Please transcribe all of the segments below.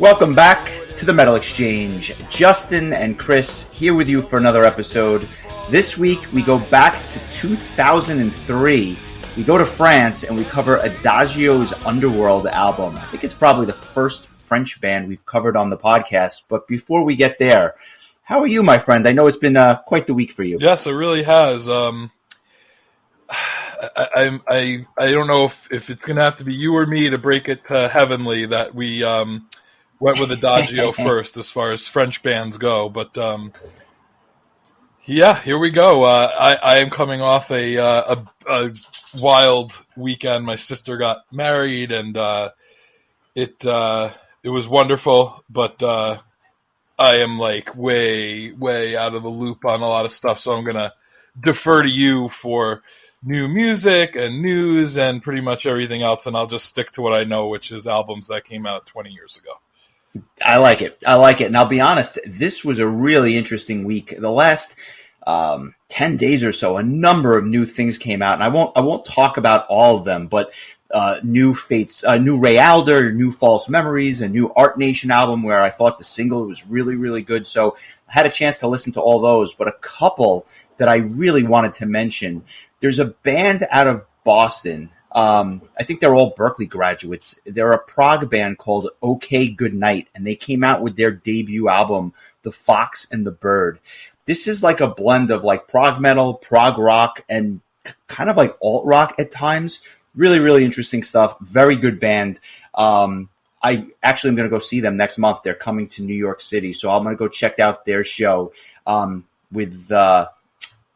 Welcome back to the Metal Exchange. Justin and Chris here with you for another episode. This week we go back to 2003. We go to France and we cover Adagio's Underworld album. I think it's probably the first French band we've covered on the podcast. But before we get there, how are you, my friend? I know it's been quite the week for you. Yes, it really has. I don't know if it's going to have to be you or me to break it to heavenly that we went with Adagio first as far as French bands go. But yeah, here we go. I am coming off a wild weekend. My sister got married, and it was wonderful. But I am like way out of the loop on a lot of stuff, so I'm gonna defer to you for new music and news and pretty much everything else, and I'll just stick to what I know, which is albums that came out 20 years ago. I like it. And I'll be honest, this was a really interesting week. The last 10 days or so, a number of new things came out, and I won't talk about all of them, but new Fates, new Ray Alder, new False Memories, a new Art Nation album where I thought the single was really, really good. So I had a chance to listen to all those, but a couple that I really wanted to mention. There's a band out of Boston. I think they're all Berkeley graduates. They're a prog band called OK Goodnight, and they came out with their debut album, The Fox and the Bird. This is like a blend of like prog metal, prog rock, and kind of like alt rock at times. Really, really interesting stuff. Very good band. I actually am going to go see them next month. They're coming to New York City, so I'm going to go check out their show with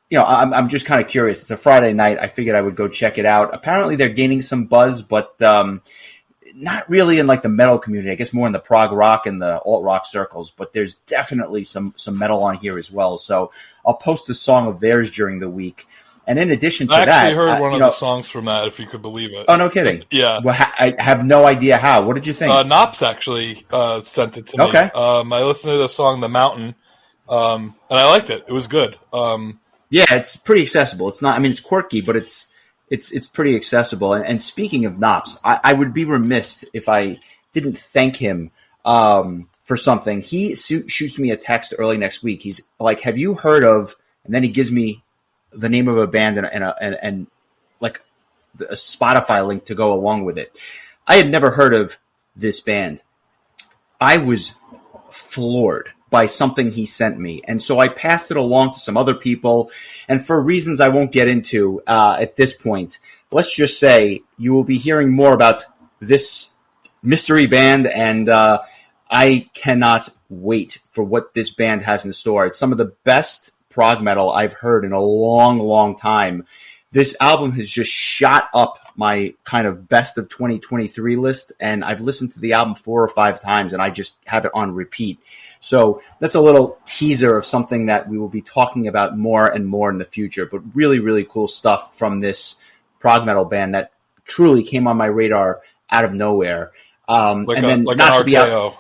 I'm just kind of curious. It's a Friday night. I figured I would go check it out. Apparently they're gaining some buzz, but not really in like the metal community. I guess more in the prog rock and the alt rock circles, but there's definitely some metal on here as well. So I'll post a song of theirs during the week. And in addition to that, I actually heard one of the songs from that, if you could believe it. Oh, no kidding. Yeah. Well, I have no idea how. What did you think? Knops actually sent it to me. Okay. I listened to the song The Mountain, and I liked it. It was good. Yeah, it's pretty accessible. It's not. I mean, it's quirky, but it's pretty accessible. And speaking of Knops, I would be remiss if I didn't thank him for something. He shoots me a text early next week. He's like, "Have you heard of?" And then he gives me the name of a band and like a Spotify link to go along with it. I had never heard of this band. I was floored by something he sent me. And so I passed it along to some other people. And for reasons I won't get into at this point, let's just say you will be hearing more about this mystery band. And I cannot wait for what this band has in store. It's some of the best prog metal I've heard in a long, long time. This album has just shot up my kind of best of 2023 list. And I've listened to the album 4 or 5 times and I just have it on repeat. So that's a little teaser of something that we will be talking about more and more in the future, but really, really cool stuff from this prog metal band that truly came on my radar out of nowhere. Like an RKO.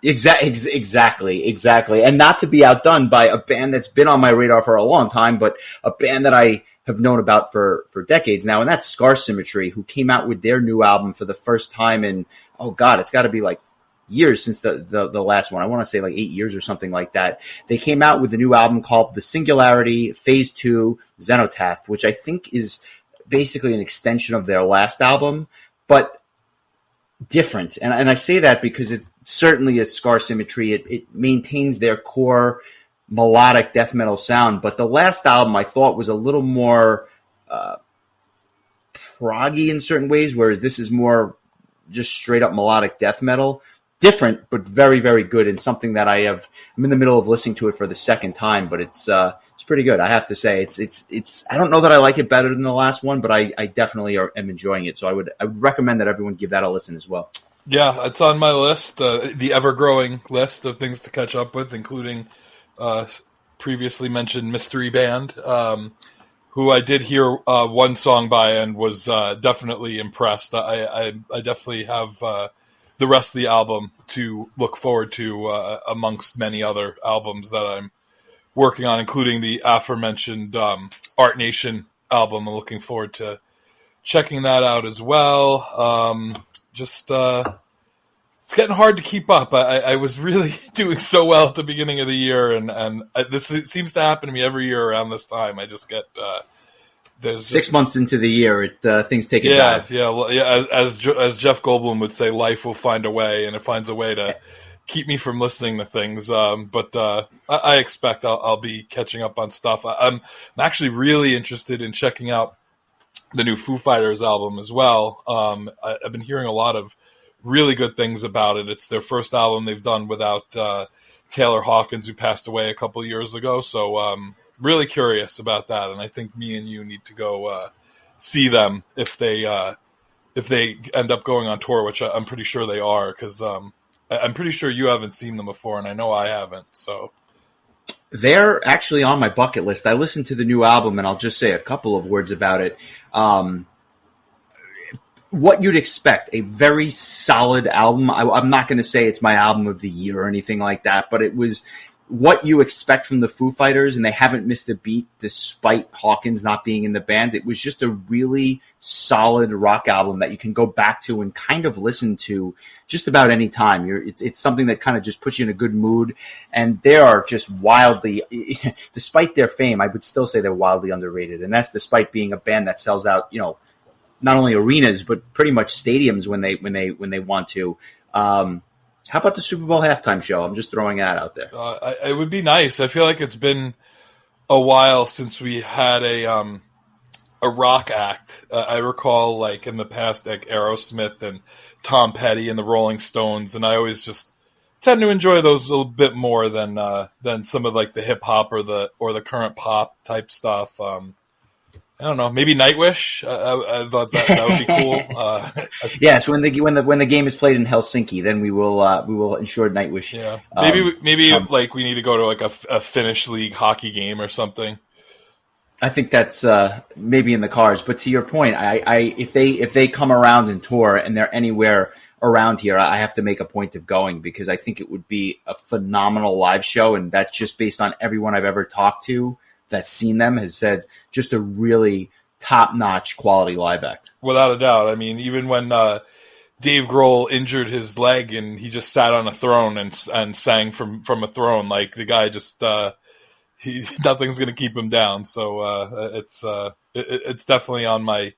Exactly. And not to be outdone by a band that's been on my radar for a long time, but a band that I have known about for decades now, and that's Scar Symmetry, who came out with their new album for the first time in, oh God, it's got to be like years since the last one. I want to say like 8 years or something like that. They came out with a new album called The Singularity Phase 2 Xenotaph, which I think is basically an extension of their last album, but different. And I say that because it certainly is Scar Symmetry. It maintains their core melodic death metal sound, but the last album I thought was a little more proggy in certain ways, whereas this is more just straight up melodic death metal. Different, but very, very good, and something that I'm in the middle of listening to it for the second time, but it's pretty good. I have to say, it's. I don't know that I like it better than the last one, but I definitely am enjoying it. So I would recommend that everyone give that a listen as well. Yeah, it's on my list, the ever-growing list of things to catch up with, including previously mentioned Mystery Band, who I did hear one song by and was definitely impressed. I definitely have the rest of the album to look forward to amongst many other albums that I'm working on, including the aforementioned Art Nation album. I'm looking forward to checking that out as well. it's getting hard to keep up. I was really doing so well at the beginning of the year, and it seems to happen to me every year around this time. I just get there's 6 months into the year, things take a yeah, dive. yeah. As Jeff Goldblum would say, life will find a way, and it finds a way to keep me from listening to things. But I expect I'll be catching up on stuff. I'm actually really interested in checking out the new Foo Fighters album as well. I've been hearing a lot of really good things about it. It's their first album they've done without Taylor Hawkins, who passed away a couple of years ago. So really curious about that, and I think me and you need to go see them if they end up going on tour, which I'm pretty sure they are, because I'm pretty sure you haven't seen them before, and I know I haven't. So they're actually on my bucket list. I listened to the new album, and I'll just say a couple of words about it. What you'd expect, a very solid album. I'm not going to say it's my album of the year or anything like that, but it was what you expect from the Foo Fighters, and they haven't missed a beat despite Hawkins not being in the band. It was just a really solid rock album that you can go back to and kind of listen to just about any time. It's something that kind of just puts you in a good mood, and they are just wildly, despite their fame, I would still say they're wildly underrated, and that's despite being a band that sells out, not only arenas but pretty much stadiums when they want to. How about the Super Bowl halftime show? I'm just throwing that out there. It would be nice. I feel like it's been a while since we had a rock act. I recall, like, in the past, like Aerosmith and Tom Petty and the Rolling Stones, and I always just tend to enjoy those a little bit more than some of, like, the hip hop or the current pop type stuff. I don't know, maybe Nightwish. I thought that would be cool. Yes, when the game is played in Helsinki, then we will ensure Nightwish. Yeah, maybe like we need to go to like a Finnish league hockey game or something. I think that's maybe in the cards. But to your point, if they come around and tour and they're anywhere around here, I have to make a point of going, because I think it would be a phenomenal live show, and that's just based on everyone I've ever talked to that's seen them has said just a really top-notch quality live act. Without a doubt. I mean, even when Dave Grohl injured his leg and he just sat on a throne and sang from a throne, like, the guy just nothing's going to keep him down. So it's definitely on my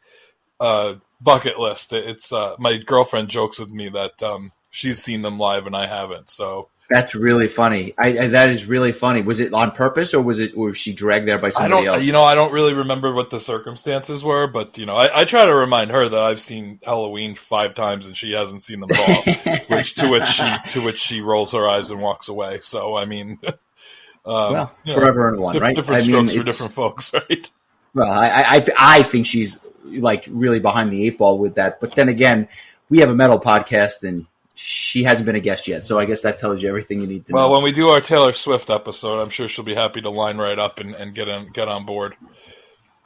bucket list. It's my girlfriend jokes with me that she's seen them live and I haven't. So that's really funny. That is really funny. Was it on purpose, or was she dragged there by somebody else? I don't really remember what the circumstances were, but I try to remind her that I've seen Halloween 5 times and she hasn't seen them at all. to which she rolls her eyes and walks away. So I mean, forever and one, right? Different strokes for different folks, right? Well, I think she's, like, really behind the 8 ball with that. But then again, we have a metal podcast, and she hasn't been a guest yet, so I guess that tells you everything you need to know. Well, when we do our Taylor Swift episode, I'm sure she'll be happy to line right up and get on board.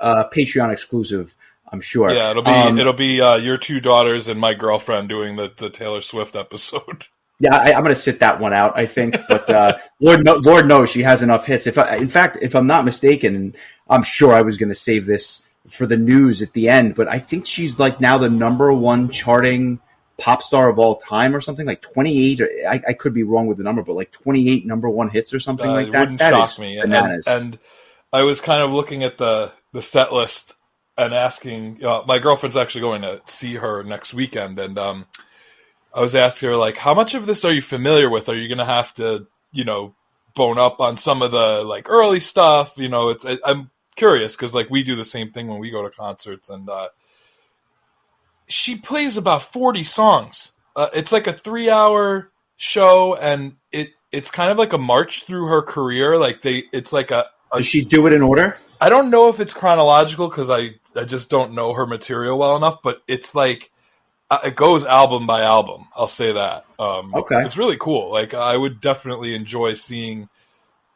Patreon exclusive, I'm sure. Yeah, it'll be your 2 daughters and my girlfriend doing the Taylor Swift episode. Yeah, I'm going to sit that one out, I think. But Lord knows she has enough hits. In fact, if I'm not mistaken, and I'm sure I was going to save this for the news at the end, but I think she's, like, now the #1 charting pop star of all time or something, like 28. Or I could be wrong with the number, but like 28 #1 hits or something like that. Wouldn't shock me. Bananas. And I was kind of looking at the set list and asking. My girlfriend's actually going to see her next weekend, and I was asking her, like, how much of this are you familiar with? Are you going to have to, bone up on some of the, like, early stuff? I'm curious because, like, we do the same thing when we go to concerts, and she plays about 40 songs. It's like a 3-hour show, and it's kind of like a march through her career. Like, it's like a Does she do it in order? I don't know if it's chronological because I just don't know her material well enough, but it's like it goes album by album. I'll say that. Okay. It's really cool. Like, I would definitely enjoy seeing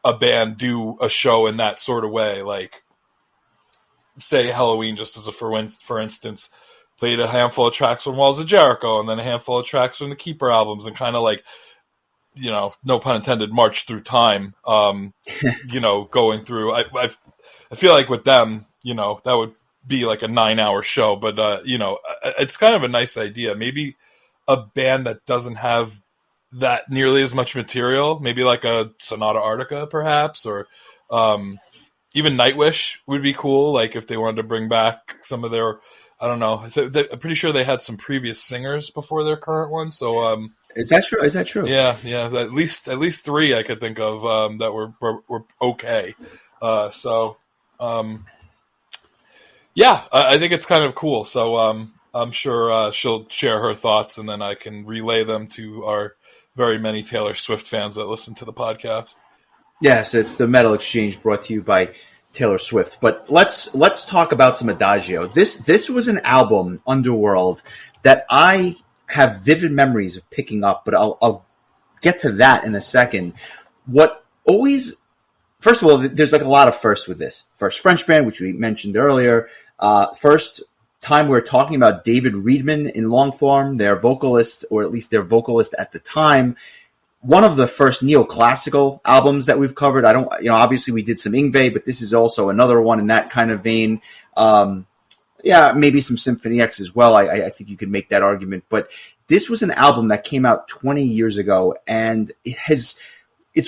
a band do a show in that sort of way. Like, say Halloween, just as for instance, played a handful of tracks from Walls of Jericho and then a handful of tracks from the Keeper albums, and kind of like, no pun intended, march through time, going through. I feel like with them, that would be like a 9-hour show, but, it's kind of a nice idea. Maybe a band that doesn't have that nearly as much material, maybe like a Sonata Arctica perhaps, or even Nightwish would be cool. Like if they wanted to bring back some of their, I don't know. I'm pretty sure they had some previous singers before their current one. So is that true? Is that true? yeah. At least three I could think of that were okay. Yeah, I think it's kind of cool. So I'm sure she'll share her thoughts, and then I can relay them to our very many Taylor Swift fans that listen to the podcast. Yes, it's the Metal Exchange brought to you by Taylor Swift. But let's talk about some Adagio. This was an album, Underworld, that I have vivid memories of picking up, but I'll get to that in a second. First of all, there's like a lot of firsts with this. First French band, which we mentioned earlier. First time we're talking about David Reedman in long form, their vocalist, or at least their vocalist at the time. One of the first neoclassical albums that we've covered. Obviously we did some Yngwie, but this is also another one in that kind of vein. Maybe some Symphony X as well. I think you could make that argument. But this was an album that came out 20 years ago, and it's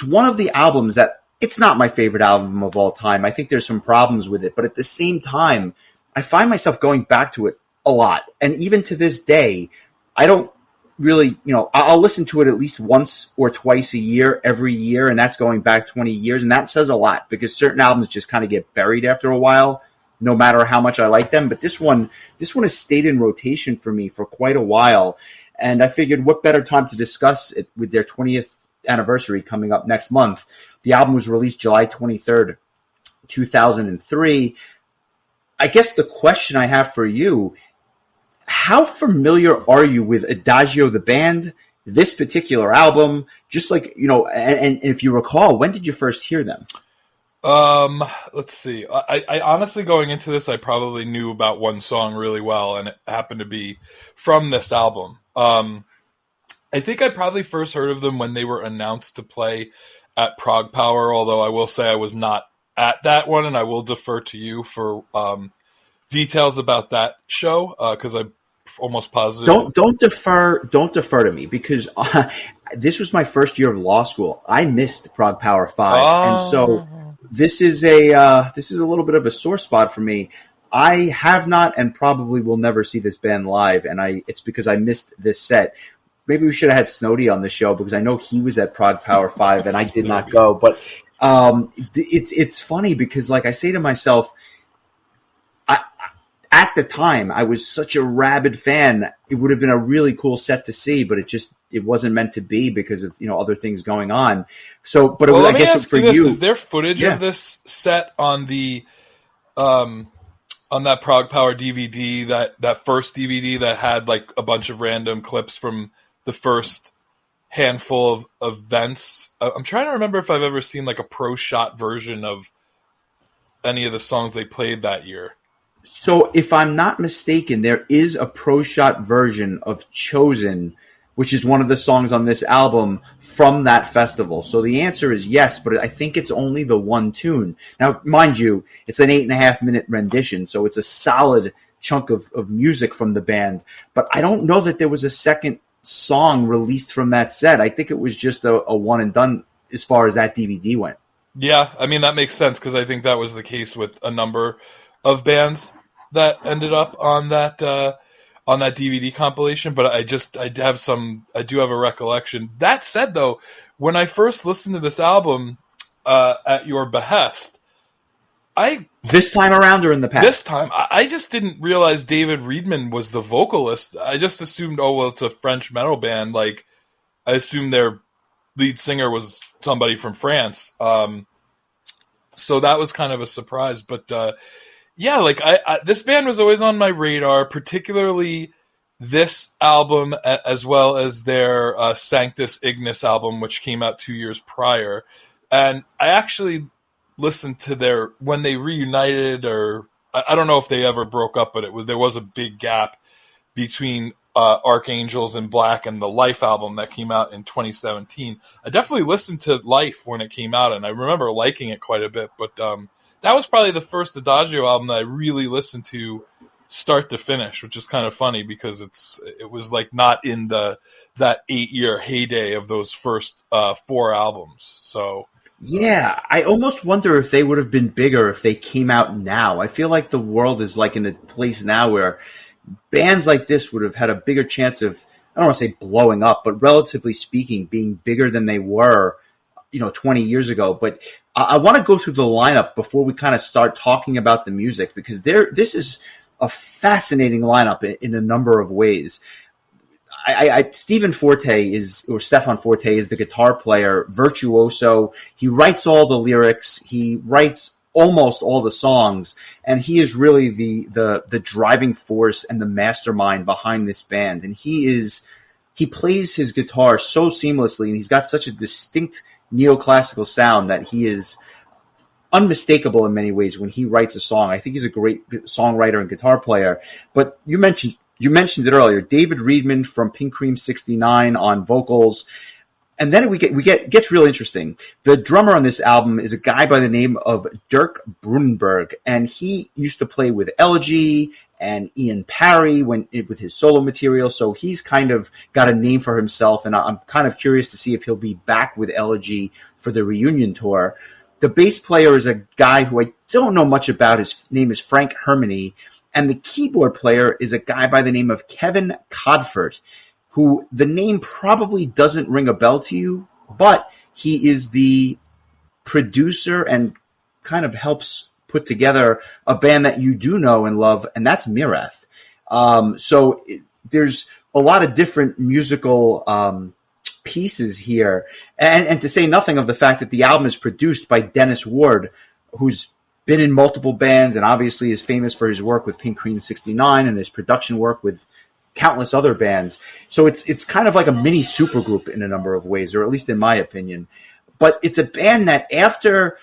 one of the albums that, it's not my favorite album of all time. I think there's some problems with it, but at the same time, I find myself going back to it a lot. And even to this day, I don't really, I'll listen to it at least once or twice a year, every year, and that's going back 20 years. And that says a lot, because certain albums just kind of get buried after a while, no matter how much I like them. But this one has stayed in rotation for me for quite a while. And I figured what better time to discuss it with their 20th anniversary coming up next month. The album was released July 23rd, 2003. I guess the question I have for you, how familiar are you with Adagio the band, this particular album? Just like, and if you recall, when did you first hear them? Let's see. I honestly, going into this, I probably knew about one song really well, and it happened to be from this album. I think I probably first heard of them when they were announced to play at Prague Power, although I will say I was not at that one, and I will defer to you for details about that show, because I'm almost positive. Don't defer to me, because this was my first year of law school. I missed Prague Power 5, and so this is a little bit of a sore spot for me. I have not and probably will never see this band live, and it's because I missed this set. Maybe we should have had Snowdy on the show, because I know he was at Prague Power 5 and I did not go. But it's funny because, like, I say to myself, at the time, I was such a rabid fan. It would have been a really cool set to see, but it wasn't meant to be because of other things going on. So, but well, I guess for you, is there footage of this set on the on that Prague Power DVD, that first DVD that had like a bunch of random clips from the first handful of events? I'm trying to remember if I've ever seen like a pro shot version of any of the songs they played that year. So if I'm not mistaken, there is a pro shot version of Chosen, which is one of the songs on this album from that festival. So the answer is yes, but I think it's only the one tune. Now, mind you, it's an 8.5-minute rendition, so it's a solid chunk of music from the band. But I don't know that there was a second song released from that set. I think it was just a one and done as far as that DVD went. Yeah, I mean, that makes sense, because I think that was the case with a number of bands that ended up on that DVD compilation. But I do have a recollection. That said, though, when I first listened to this album at your behest, this time around or in the past? This time, I just didn't realize David Reedman was the vocalist. I just assumed, it's a French metal band. Like, I assumed their lead singer was somebody from France. So that was kind of a surprise. But yeah, like this band was always on my radar, particularly this album, as well as their Sanctus Ignis album, which came out 2 years prior. And I actually listened to when they reunited, or I don't know if they ever broke up, but there was a big gap between Archangels in Black and the Life album that came out in 2017. I definitely listened to Life when it came out, and I remember liking it quite a bit. But that was probably the first Adagio album that I really listened to start to finish, which is kind of funny because it was like not in that 8-year heyday of those first 4 albums. So Yeah, I almost wonder if they would have been bigger if they came out now. I feel like the world is like in a place now where bands like this would have had a bigger chance of, I don't want to say blowing up, but relatively speaking, being bigger than they were, 20 years ago. But I want to go through the lineup before we kind of start talking about the music, because this is a fascinating lineup in a number of ways. Stefan Forte is the guitar player, virtuoso. He writes all the lyrics. He writes almost all the songs, and he is really the driving force and the mastermind behind this band. And he plays his guitar so seamlessly, and he's got such a distinct neoclassical sound that he is unmistakable in many ways when he writes a song. I think he's a great songwriter and guitar player. But you mentioned it earlier, David Reedman from Pink Cream 69 on vocals. And then it gets real interesting. The drummer on this album is a guy by the name of Dirk Brunenberg, and he used to play with Elegy and Ian Parry with his solo material, so he's kind of got a name for himself, and I'm kind of curious to see if he'll be back with Elegy for the reunion tour. The bass player is a guy who I don't know much about. His name is Frank Hermany, and the keyboard player is a guy by the name of Kevin Codford, who the name probably doesn't ring a bell to you, but he is the producer and kind of helps put together a band that you do know and love, and that's Mirath. There's a lot of different musical pieces here, and to say nothing of the fact that the album is produced by Dennis Ward, who's been in multiple bands and obviously is famous for his work with Pink Cream 69 and his production work with countless other bands. So it's kind of like a mini supergroup in a number of ways, or at least in my opinion. But it's a band that after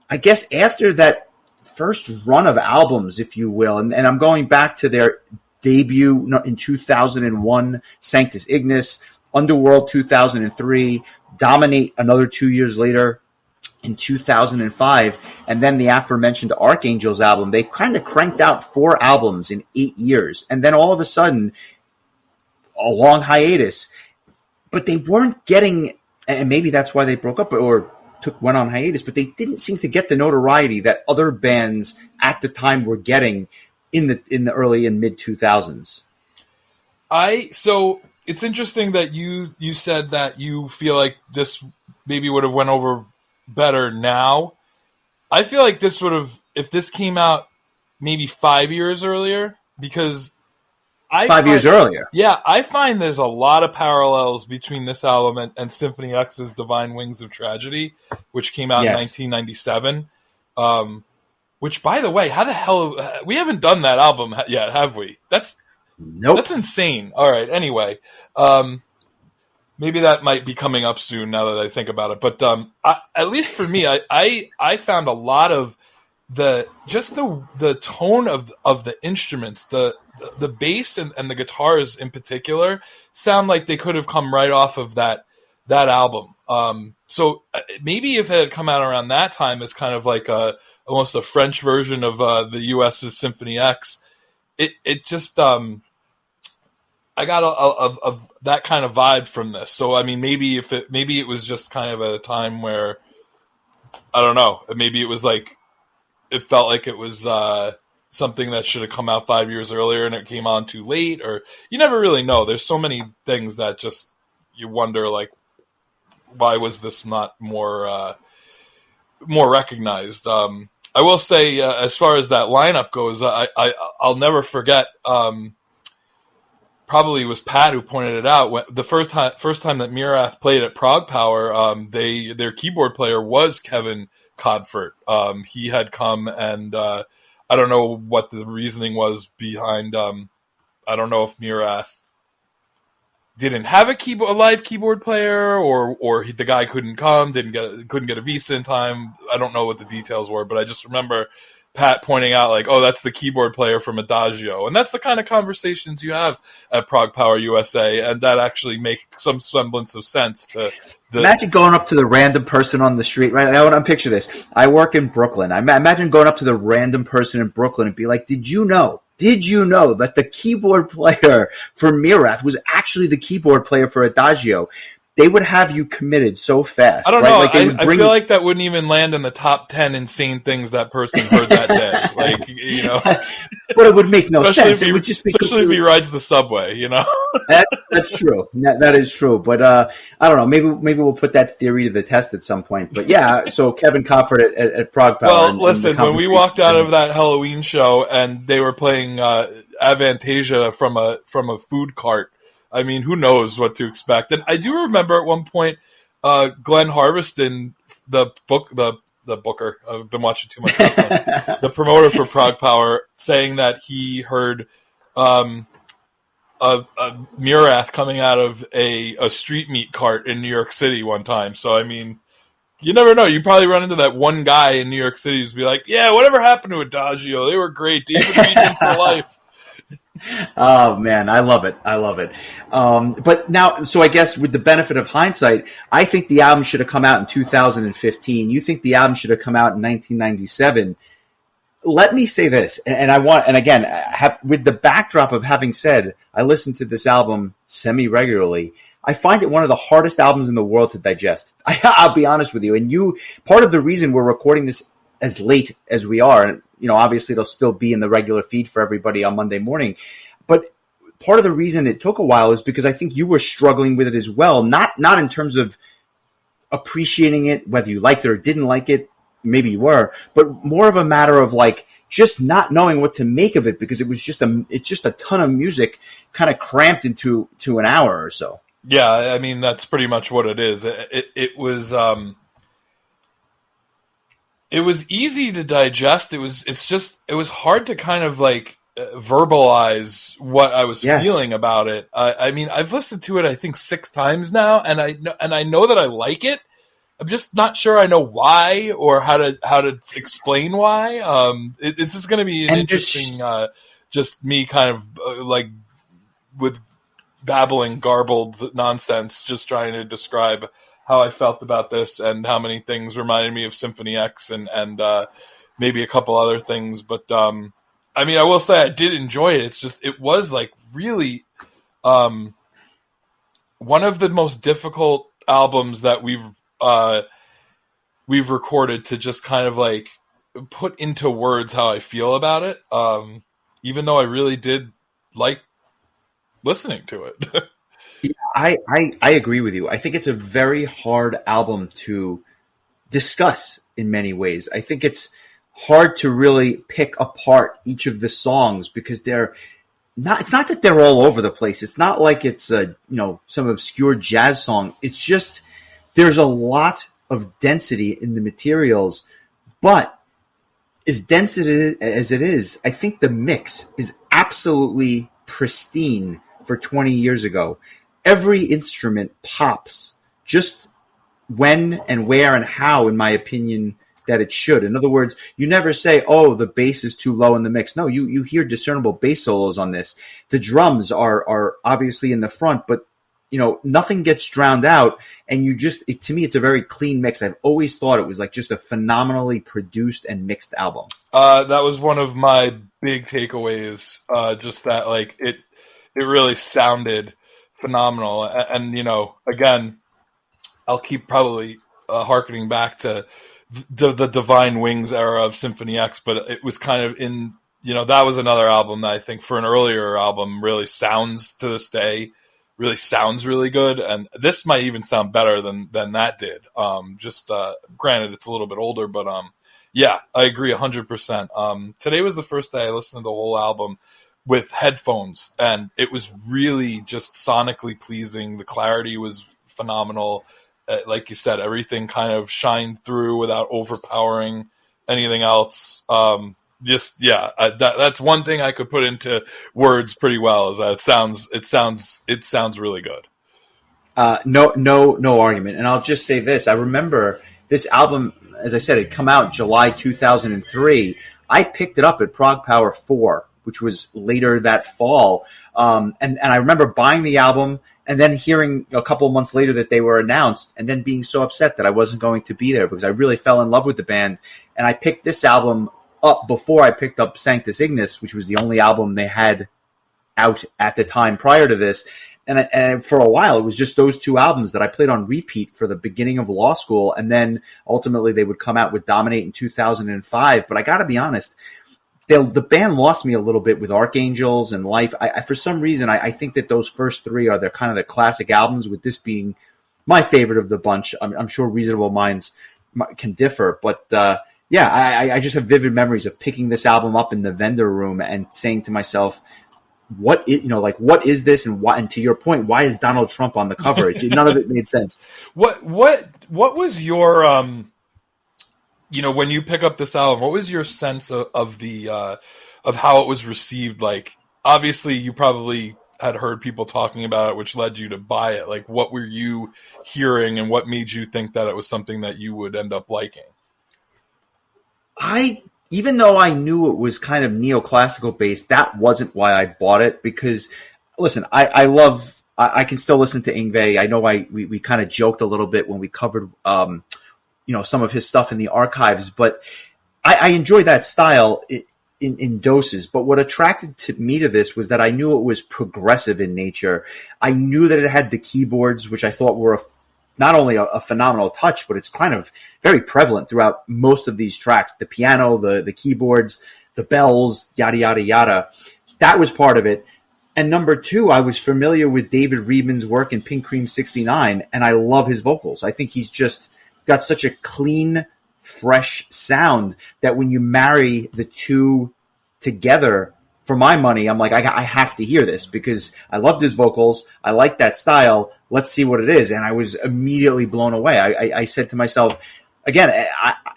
that first run of albums, if you will, and I'm going back to their debut in 2001, Sanctus Ignis, Underworld 2003, Dominate another 2 years later in 2005, and then the aforementioned Archangels album. They kind of cranked out 4 albums in 8 years, and then all of a sudden, a long hiatus. But they weren't getting, and maybe that's why they broke up or went on hiatus, but they didn't seem to get the notoriety that other bands at the time were getting in the early and mid 2000s. So it's interesting that you said that you feel like this maybe would have went over better now. I feel like this would have, if this came out maybe 5 years earlier, because 5 years earlier. Yeah, I find there's a lot of parallels between this album and Symphony X's Divine Wings of Tragedy, which came out in 1997. Which, by the way, how the hell we haven't done that album yet, have we? Nope. That's insane. All right. Anyway, maybe that might be coming up soon now that I think about it. But at least for me, I found a lot of the tone of the instruments, the bass and the guitars in particular sound like they could have come right off of that album. So maybe if it had come out around that time as kind of like almost a French version of the U.S.'s Symphony X, it just I got a that kind of vibe from this. So I mean, maybe it was just kind of a time where, I don't know, maybe it was like it felt like it was something that should have come out 5 years earlier and it came on too late, or you never really know. There's so many things that just you wonder, like, why was this not more recognized? I will say, as far as that lineup goes, I'll never forget. Probably it was Pat who pointed it out. When the first time that Mirath played at Prague Power, their keyboard player was Kevin Codford. He had come, and I don't know what the reasoning was behind. I don't know if Mirath didn't have a live keyboard player, or the guy couldn't come, couldn't get a visa in time. I don't know what the details were, but I just remember Pat pointing out, like, oh, that's the keyboard player from Adagio. And that's the kind of conversations you have at Prague Power USA, and that actually make some semblance of sense to Imagine going up to the random person on the street, right? I want to picture this. I work in Brooklyn. I imagine going up to the random person in Brooklyn and be like, did you know Did you know that the keyboard player for Mirath was actually the keyboard player for Adagio? They would have you committed so fast. I don't right? know. Like they would I bring feel like that wouldn't even land in the top 10 insane things that person heard that day. Like, you know, but it would make no sense. It would just be especially if he rides the subway, you know. That's true. That is true. But I don't know. Maybe we'll put that theory to the test at some point. But yeah, so Kevin Comfort at Prague Power. Well, listen, when we walked out of that Halloween show and they were playing Avantasia from a food cart, I mean, who knows what to expect? And I do remember at one point, Glenn Harveston, the booker, I've been watching too much wrestling, the promoter for Prague Power, saying that he heard a Murath coming out of a street meat cart in New York City one time. So, I mean, you never know. You probably run into that one guy in New York City who's be like, yeah, whatever happened to Adagio? They were great. David Reedman for life. Oh man, I love it. But now, so I guess with the benefit of hindsight, I think the album should have come out in 2015. You think the album should have come out in 1997. Let me say this, and again, with the backdrop of having said, I listen to this album semi-regularly. I find it one of the hardest albums in the world to digest. I'll be honest with you. And part of the reason we're recording this as late as we are, and obviously it'll still be in the regular feed for everybody on Monday morning, but part of the reason it took a while is because I think you were struggling with it as well. Not in terms of appreciating it, whether you liked it or didn't like it, maybe you were, but more of a matter of like just not knowing what to make of it because it's just a ton of music kind of cramped into an hour or so. Yeah, I mean that's pretty much what it is. It was easy to digest. It was hard to kind of like verbalize what I was feeling about it. I mean, I've listened to it I think 6 times now, and I know that I like it. I'm just not sure I know why or how to explain why. It's just going to be an interesting, just me kind of like with babbling, garbled nonsense, just trying to describe how I felt about this and how many things reminded me of Symphony X and maybe a couple other things. But I mean, I will say I did enjoy it. It's just it was like really one of the most difficult albums that we've recorded to just kind of like put into words how I feel about it. Even though I really did like listening to it. Yeah, I agree with you. I think it's a very hard album to discuss in many ways. I think it's hard to really pick apart each of the songs because it's not that they're all over the place. It's not like it's some obscure jazz song. It's just there's a lot of density in the materials, but as dense as it is, I think the mix is absolutely pristine for 20 years ago. Every instrument pops just when and where and how, in my opinion, that it should. In other words, you never say, oh, the bass is too low in the mix. No, you hear discernible bass solos on this. The drums are obviously in the front, but nothing gets drowned out. And to me, it's a very clean mix. I've always thought it was like just a phenomenally produced and mixed album. That was one of my big takeaways. Just that, like, it really sounded phenomenal. And again, I'll keep probably hearkening back to the Divine Wings era of Symphony X, but it was kind of in, that was another album that I think for an earlier album really sounds to this day, really sounds really good. And this might even sound better than that did. Granted, it's a little bit older, but yeah, I agree 100%. Today was the first day I listened to the whole album with headphones, and it was really just sonically pleasing. The clarity was phenomenal. Like you said, everything kind of shined through without overpowering anything else. That's one thing I could put into words pretty well. Is that it sounds really good. No argument. And I'll just say this: I remember this album, as I said, it come out July 2003. I picked it up at Prague Power 4, which was later that fall, and I remember buying the album. And then hearing a couple of months later that they were announced and then being so upset that I wasn't going to be there because I really fell in love with the band. And I picked this album up before I picked up Sanctus Ignis, which was the only album they had out at the time prior to this. And for a while, it was just those two albums that I played on repeat for the beginning of law school. And then ultimately they would come out with Dominate in 2005. But I got to be honest, the band lost me a little bit with Archangels and Life. For some reason, I think that those first three are their kind of the classic albums, with this being my favorite of the bunch. I'm sure Reasonable Minds can differ. But I just have vivid memories of picking this album up in the vendor room and saying to myself, what is this, and why? And to your point, why is Donald Trump on the cover? None of it made sense. What was your when you pick up this album, what was your sense of the of how it was received? Like, obviously, you probably had heard people talking about it, which led you to buy it. Like, what were you hearing, and what made you think that it was something that you would end up liking? Even though I knew it was kind of neoclassical based, that wasn't why I bought it. Because, listen, I can still listen to Yngwie. I know we kind of joked a little bit when we covered, some of his stuff in the archives, but I enjoy that style in doses. But what attracted me to this was that I knew it was progressive in nature. I knew that it had the keyboards, which I thought were not only a phenomenal touch, but it's kind of very prevalent throughout most of these tracks. The piano, the keyboards, the bells, yada, yada, yada. That was part of it. And number two, I was familiar with David Reedman's work in Pink Cream 69, and I love his vocals. I think he's just got such a clean, fresh sound that when you marry the two together, for my money, I'm like, I have to hear this because I loved his vocals. I like that style. Let's see what it is. And I was immediately blown away. I said to myself, again,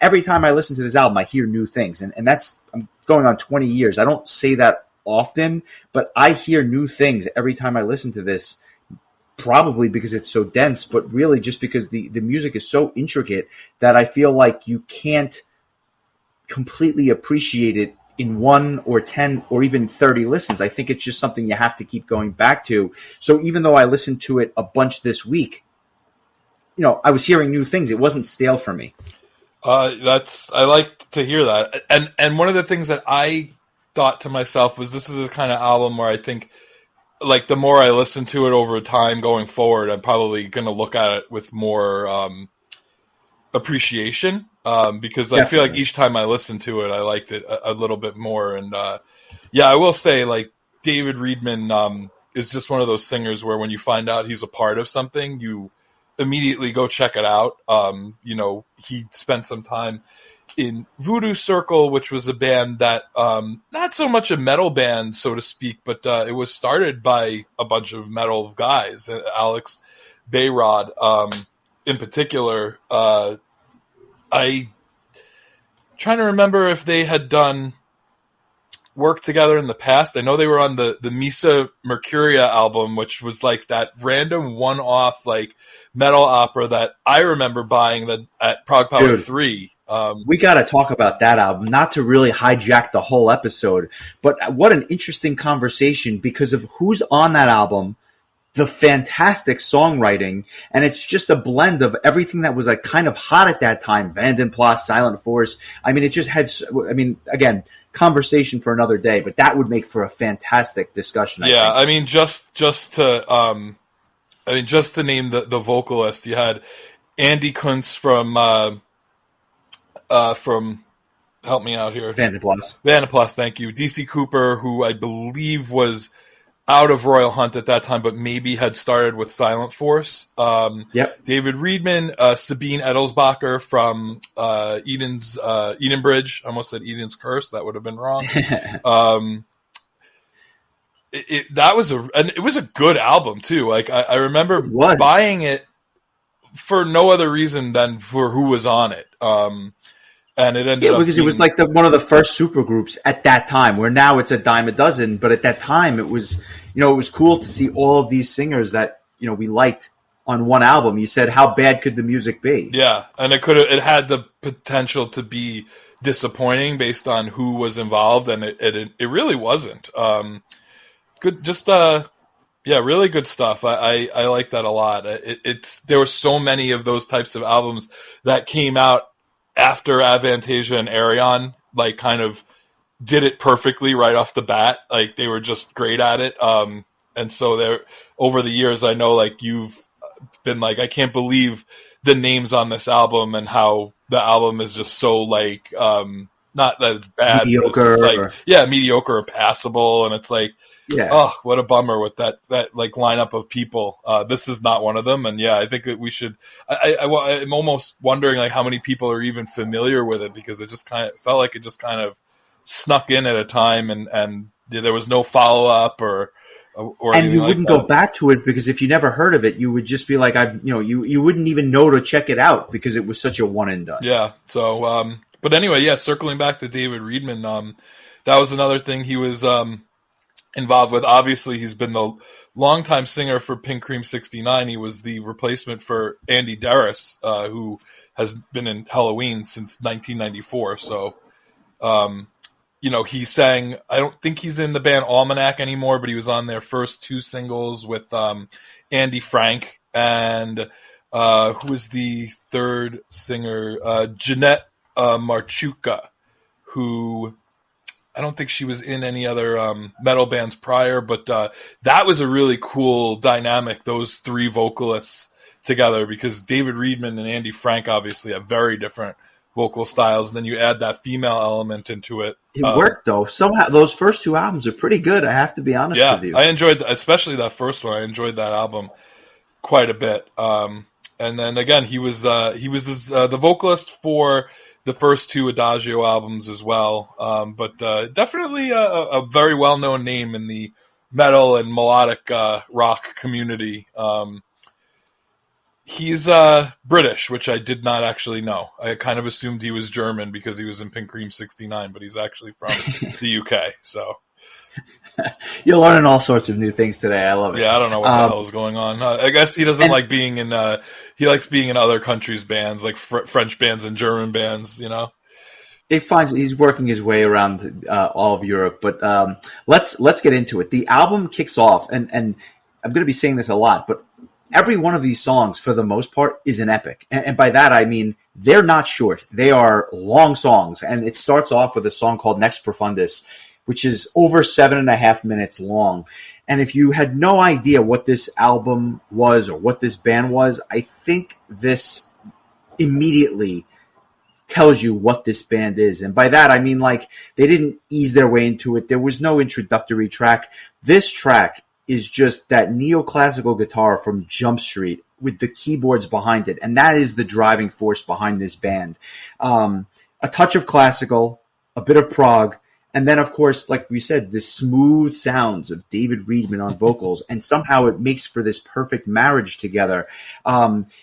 every time I listen to this album, I hear new things. And that's, I'm going on 20 years. I don't say that often, but I hear new things every time I listen to this, probably because it's so dense, but really just because the music is so intricate that I feel like you can't completely appreciate it in 1 or 10 or even 30 listens. I think it's just something you have to keep going back to. So even though I listened to it a bunch this week, I was hearing new things. It wasn't stale for me. I like to hear that. And one of the things that I thought to myself was, this is the kind of album where I think, like, the more I listen to it over time going forward, I'm probably going to look at it with more appreciation. Because I feel like each time I listened to it, I liked it a little bit more. And I will say, like, David Reedman is just one of those singers where when you find out he's a part of something, you immediately go check it out. He spent some time in Voodoo Circle, which was a band that not so much a metal band, so to speak, but it was started by a bunch of metal guys. Alex Bayrod, in particular. I trying to remember if they had done work together in the past. I know they were on the Misa Mercuria album, which was like that random one-off like metal opera that I remember buying at Prague Power 3. We got to talk about that album, not to really hijack the whole episode, but what an interesting conversation because of who's on that album, the fantastic songwriting, and it's just a blend of everything that was like kind of hot at that time. Vandenplas, Silent Force. I mean, it just had, again, conversation for another day, but that would make for a fantastic discussion. I mean, just to name the vocalist, you had Andy Kuntz from help me out here. Vandenplas, thank you. DC Cooper, who I believe was out of Royal Hunt at that time, but maybe had started with Silent Force. David Reedman, Sabine Edelsbacher from Eden Bridge. I almost said Eden's Curse. That would have been wrong. It was a good album too. Like I remember buying it for no other reason than for who was on it. And it ended up because it was like one of the first supergroups at that time, where now it's a dime a dozen. But at that time, it was, it was cool to see all of these singers that, we liked on one album. You said, how bad could the music be? Yeah. And it had the potential to be disappointing based on who was involved. And it really wasn't. Good. Just, really good stuff. I like that a lot. There were so many of those types of albums that came out after Avantasia and Arion like kind of did it perfectly right off the bat. Like they were just great at it. And so there, over the years, I know like you've been like, I can't believe the names on this album and how the album is just so like, not that it's bad, mediocre, but it's just like, mediocre or passable. And it's like, oh, what a bummer with that like lineup of people. This is not one of them. And I think that we should, I'm almost wondering like how many people are even familiar with it, because it just kind of felt like it just kind of snuck in at a time and there was no follow up or and you wouldn't go back to it, because if you never heard of it, you would just be like, you wouldn't even know to check it out because it was such a one and done. Yeah. So, but anyway, circling back to David Reedman, that was another thing he was involved with. Obviously, he's been the longtime singer for Pink Cream 69. He was the replacement for Andy Darris, who has been in Halloween since 1994. So, he sang, I don't think he's in the band Almanac anymore, but he was on their first two singles with Andy Frank and who was the third singer? Jeanette Marchuka, who I don't think she was in any other metal bands prior, but that was a really cool dynamic, those three vocalists together, because David Reedman and Andy Frank obviously have very different vocal styles, and then you add that female element into it. It worked, though. Somehow, those first two albums are pretty good, I have to be honest with you. I enjoyed, especially that first one. I enjoyed that album quite a bit. And then, again, he was the vocalist for the first two Adagio albums as well. But definitely a very well-known name in the metal and melodic rock community. He's British, which I did not actually know. I kind of assumed he was German because he was in Pink Cream 69, but he's actually from the UK. So you're learning all sorts of new things today. I love it. Yeah, I don't know what the hell is going on. I guess he doesn't like being in. He likes being in other countries' bands, like French bands and German bands. He's working his way around all of Europe. But let's get into it. The album kicks off, and I'm going to be saying this a lot, but every one of these songs, for the most part, is an epic. And by that, I mean, they're not short. They are long songs. And it starts off with a song called Next Profundus, which is over 7.5 minutes long. And if you had no idea what this album was or what this band was, I think this immediately tells you what this band is. And by that, I mean, like, they didn't ease their way into it. There was no introductory track. This track is just that neoclassical guitar from Jump Street with the keyboards behind it. And that is the driving force behind this band. A touch of classical, a bit of prog, and then, of course, like we said, the smooth sounds of David Reedman on vocals, and somehow it makes for this perfect marriage together.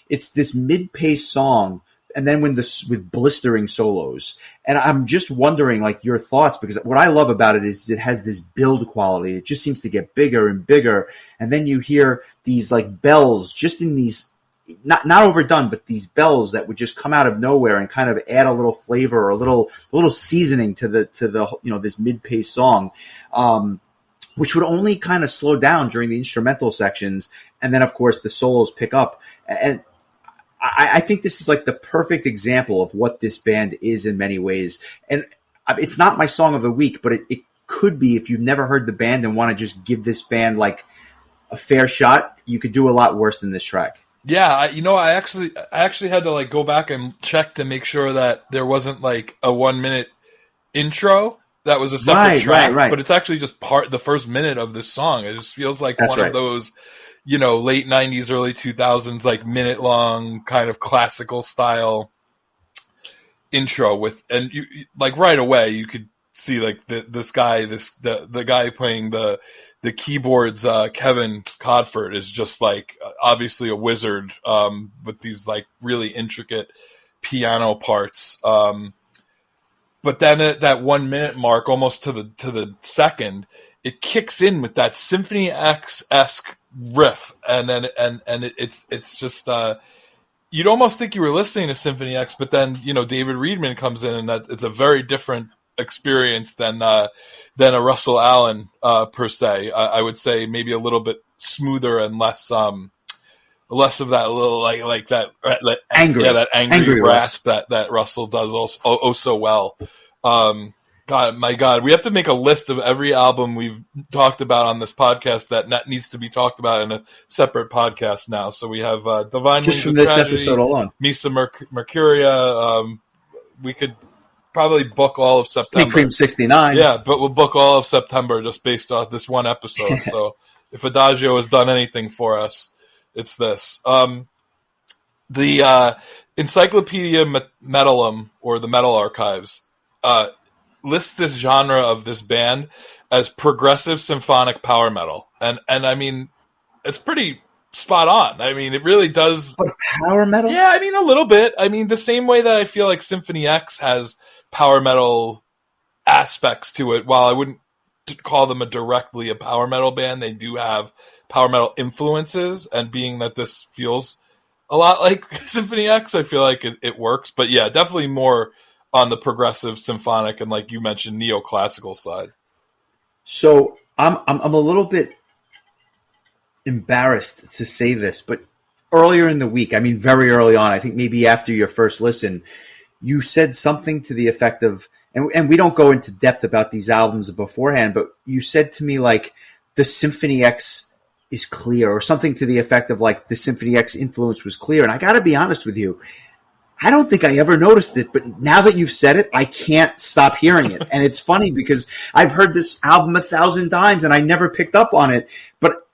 It's this mid-paced song, and then with blistering solos. And I'm just wondering, like, your thoughts, because what I love about it is it has this build quality. It just seems to get bigger and bigger. And then you hear these, like, bells just in these, not overdone, but these bells that would just come out of nowhere and kind of add a little flavor or a little seasoning to the this mid-paced song, which would only kind of slow down during the instrumental sections. And then, of course, the solos pick up. And I think this is like the perfect example of what this band is in many ways. And it's not my song of the week, but it could be. If you've never heard the band and want to just give this band like a fair shot, you could do a lot worse than this track. Yeah, I actually had to like go back and check to make sure that there wasn't like a 1 minute intro that was a separate track, right. But it's actually just the first minute of this song. It just feels like one of those, late 90s, early 2000s, like minute long kind of classical style intro and you like right away you could see like the guy playing the keyboards, Kevin Codford, is just like obviously a wizard with these like really intricate piano parts. But then at that 1 minute mark, almost to the second, it kicks in with that Symphony X-esque riff, and then it's just you'd almost think you were listening to Symphony X, but then David Reedman comes in, and that it's a very different experience than a Russell Allen per se. I would say maybe a little bit smoother and less of that little like that angry, that angry rasp that Russell does also so well. God, my God, we have to make a list of every album we've talked about on this podcast that needs to be talked about in a separate podcast now. So we have Divine Just Wings from of this Tragedy, episode alone. Misa Mercuria. We could probably book all of Sweet September. Cream 69. Yeah, but we'll book all of September just based off this one episode. So if Adagio has done anything for us, it's this. The Encyclopedia Metallum, or the Metal Archives, lists this genre of this band as progressive symphonic power metal. And I mean, it's pretty spot on. I mean, it really does. But power metal? Yeah, I mean, a little bit. I mean, the same way that I feel like Symphony X has power metal aspects to it, while I wouldn't call them directly a power metal band, they do have power metal influences, and being that this feels a lot like Symphony X, I feel like it works. But yeah, definitely more on the progressive symphonic and, like you mentioned, neoclassical side. So I'm a little bit embarrassed to say this, but earlier in the week, I mean very early on, I think maybe after your first listen, you said something to the effect of, and we don't go into depth about these albums beforehand, but you said to me like the Symphony X is clear, or something to the effect of like the Symphony X influence was clear. And I got to be honest with you, I don't think I ever noticed it, but now that you've said it, I can't stop hearing it. And it's funny because I've heard this album 1,000 times and I never picked up on it. But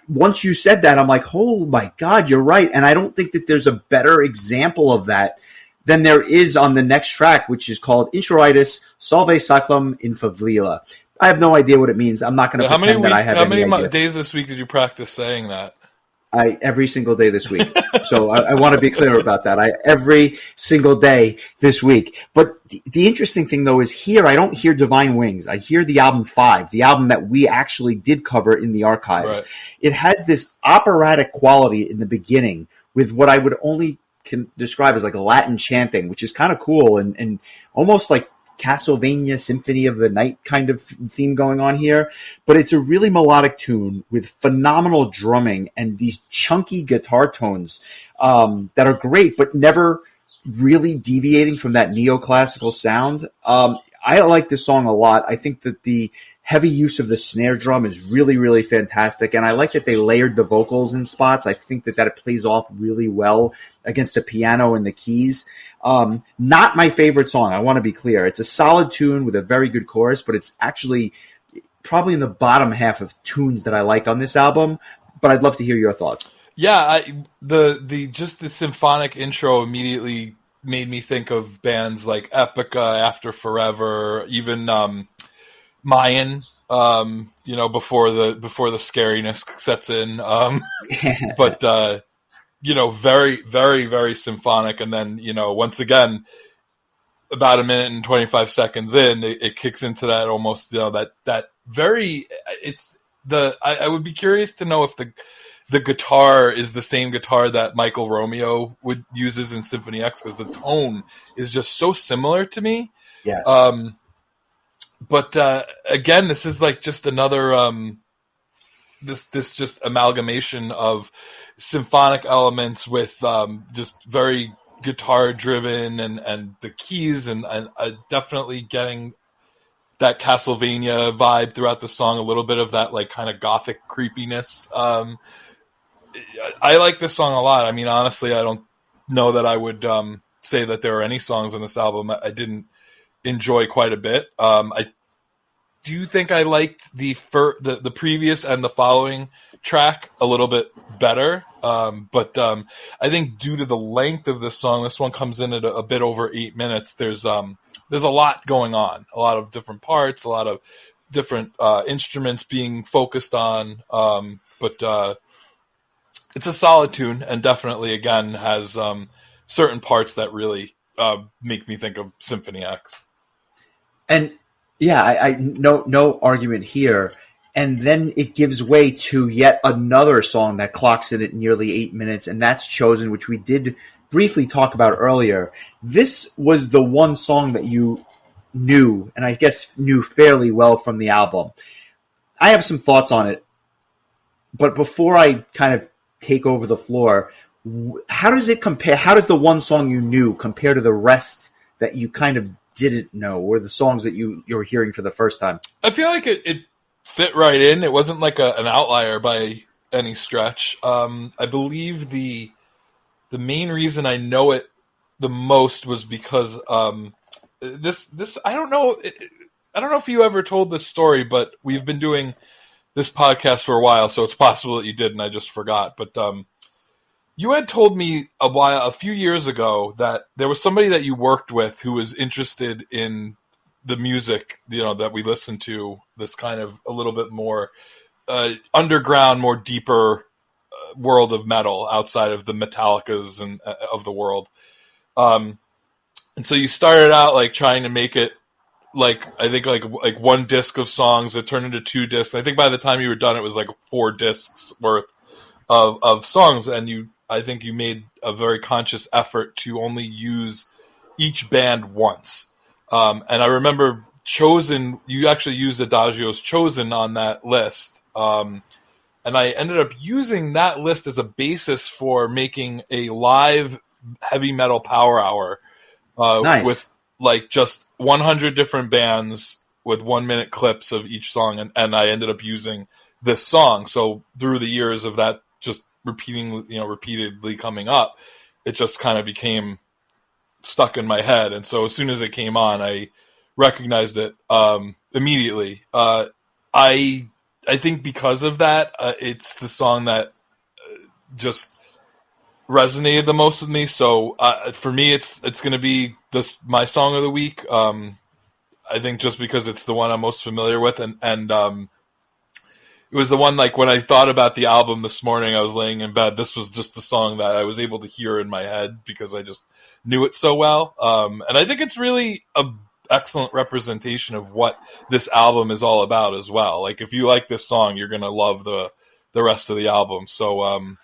once you said that, I'm like, oh my God, you're right. And I don't think that there's a better example of that than there is on the next track, which is called Introitus Salve Cyclum in Favela. I have no idea what it means. I'm not going to pretend that I have any idea. How many days this week did you practice saying that? Every single day this week. So I want to be clear about that. Every single day this week. But the interesting thing, though, is here I don't hear Divine Wings. I hear the album 5, the album that we actually did cover in the archives. Right. It has this operatic quality in the beginning with what I would only can describe as like Latin chanting, which is kind of cool and almost like Castlevania Symphony of the Night kind of theme going on here. But it's a really melodic tune with phenomenal drumming and these chunky guitar tones that are great, but never really deviating from that neoclassical sound. I like this song a lot. I think that the heavy use of the snare drum is really, really fantastic. And I like that they layered the vocals in spots. I think that it plays off really well against the piano and the keys. Not my favorite song. I want to be clear. It's a solid tune with a very good chorus, but it's actually probably in the bottom half of tunes that I like on this album. But I'd love to hear your thoughts. Yeah, the symphonic intro immediately made me think of bands like Epica, After Forever, even Mayan. Before the scariness sets in. But very, very, very symphonic. And then, once again, about a minute and 25 seconds in, it kicks into that almost, that very, I would be curious to know if the guitar is the same guitar that Michael Romeo uses in Symphony X, because the tone is just so similar to me. Yes. But again, this is like just another, this just amalgamation of symphonic elements with just very guitar driven and the keys and definitely getting that Castlevania vibe throughout the song, a little bit of that like kind of gothic creepiness. I like this song a lot. I mean, honestly, I don't know that I would say that there are any songs on this album I didn't enjoy quite a bit. I do think I liked the previous and the following track a little bit better. But I think due to the length of this song, this one comes in at a bit over 8 minutes. There's a lot going on, a lot of different parts, a lot of different instruments being focused on. But it's a solid tune, and definitely again has certain parts that really make me think of Symphony X. And yeah, I no argument here. And then it gives way to yet another song that clocks in at nearly 8 minutes, and that's Chosen, which we did briefly talk about earlier. This was the one song that you knew, and I guess knew fairly well from the album. I have some thoughts on it, but before I kind of take over the floor, how does it compare? How does the one song you knew compare to the rest that you kind of didn't know, or the songs that you were hearing for the first time? I feel like it fit right in. It wasn't like an outlier by any stretch. I believe the main reason I know it the most was because this I don't know. I don't know if you ever told this story, but we've been doing this podcast for a while, so it's possible that you did and I just forgot. But you had told me a few years ago that there was somebody that you worked with who was interested in the music, that we listen to, this kind of a little bit more underground, more deeper world of metal outside of the Metallicas and of the world. And so you started out like trying to make it I think one disc of songs that turned into 2 discs. I think by the time you were done, it was like 4 discs worth of songs. And I think you made a very conscious effort to only use each band once. And I remember you actually used Adagio's Chosen on that list. And I ended up using that list as a basis for making a live heavy metal power hour Nice. with just 100 different bands with 1-minute clips of each song. And I ended up using this song. So through the years of that just repeatedly coming up, it just kind of became stuck in my head. And so as soon as it came on, I recognized it immediately. I think because of that, it's the song that just resonated the most with me. So for me, it's going to be my song of the week. I think just because it's the one I'm most familiar with, and it was the one, when I thought about the album this morning, I was laying in bed. This was just the song that I was able to hear in my head because I just knew it so well. And I think it's really a excellent representation of what this album is all about as well. Like, if you like this song, you're going to love the rest of the album. So,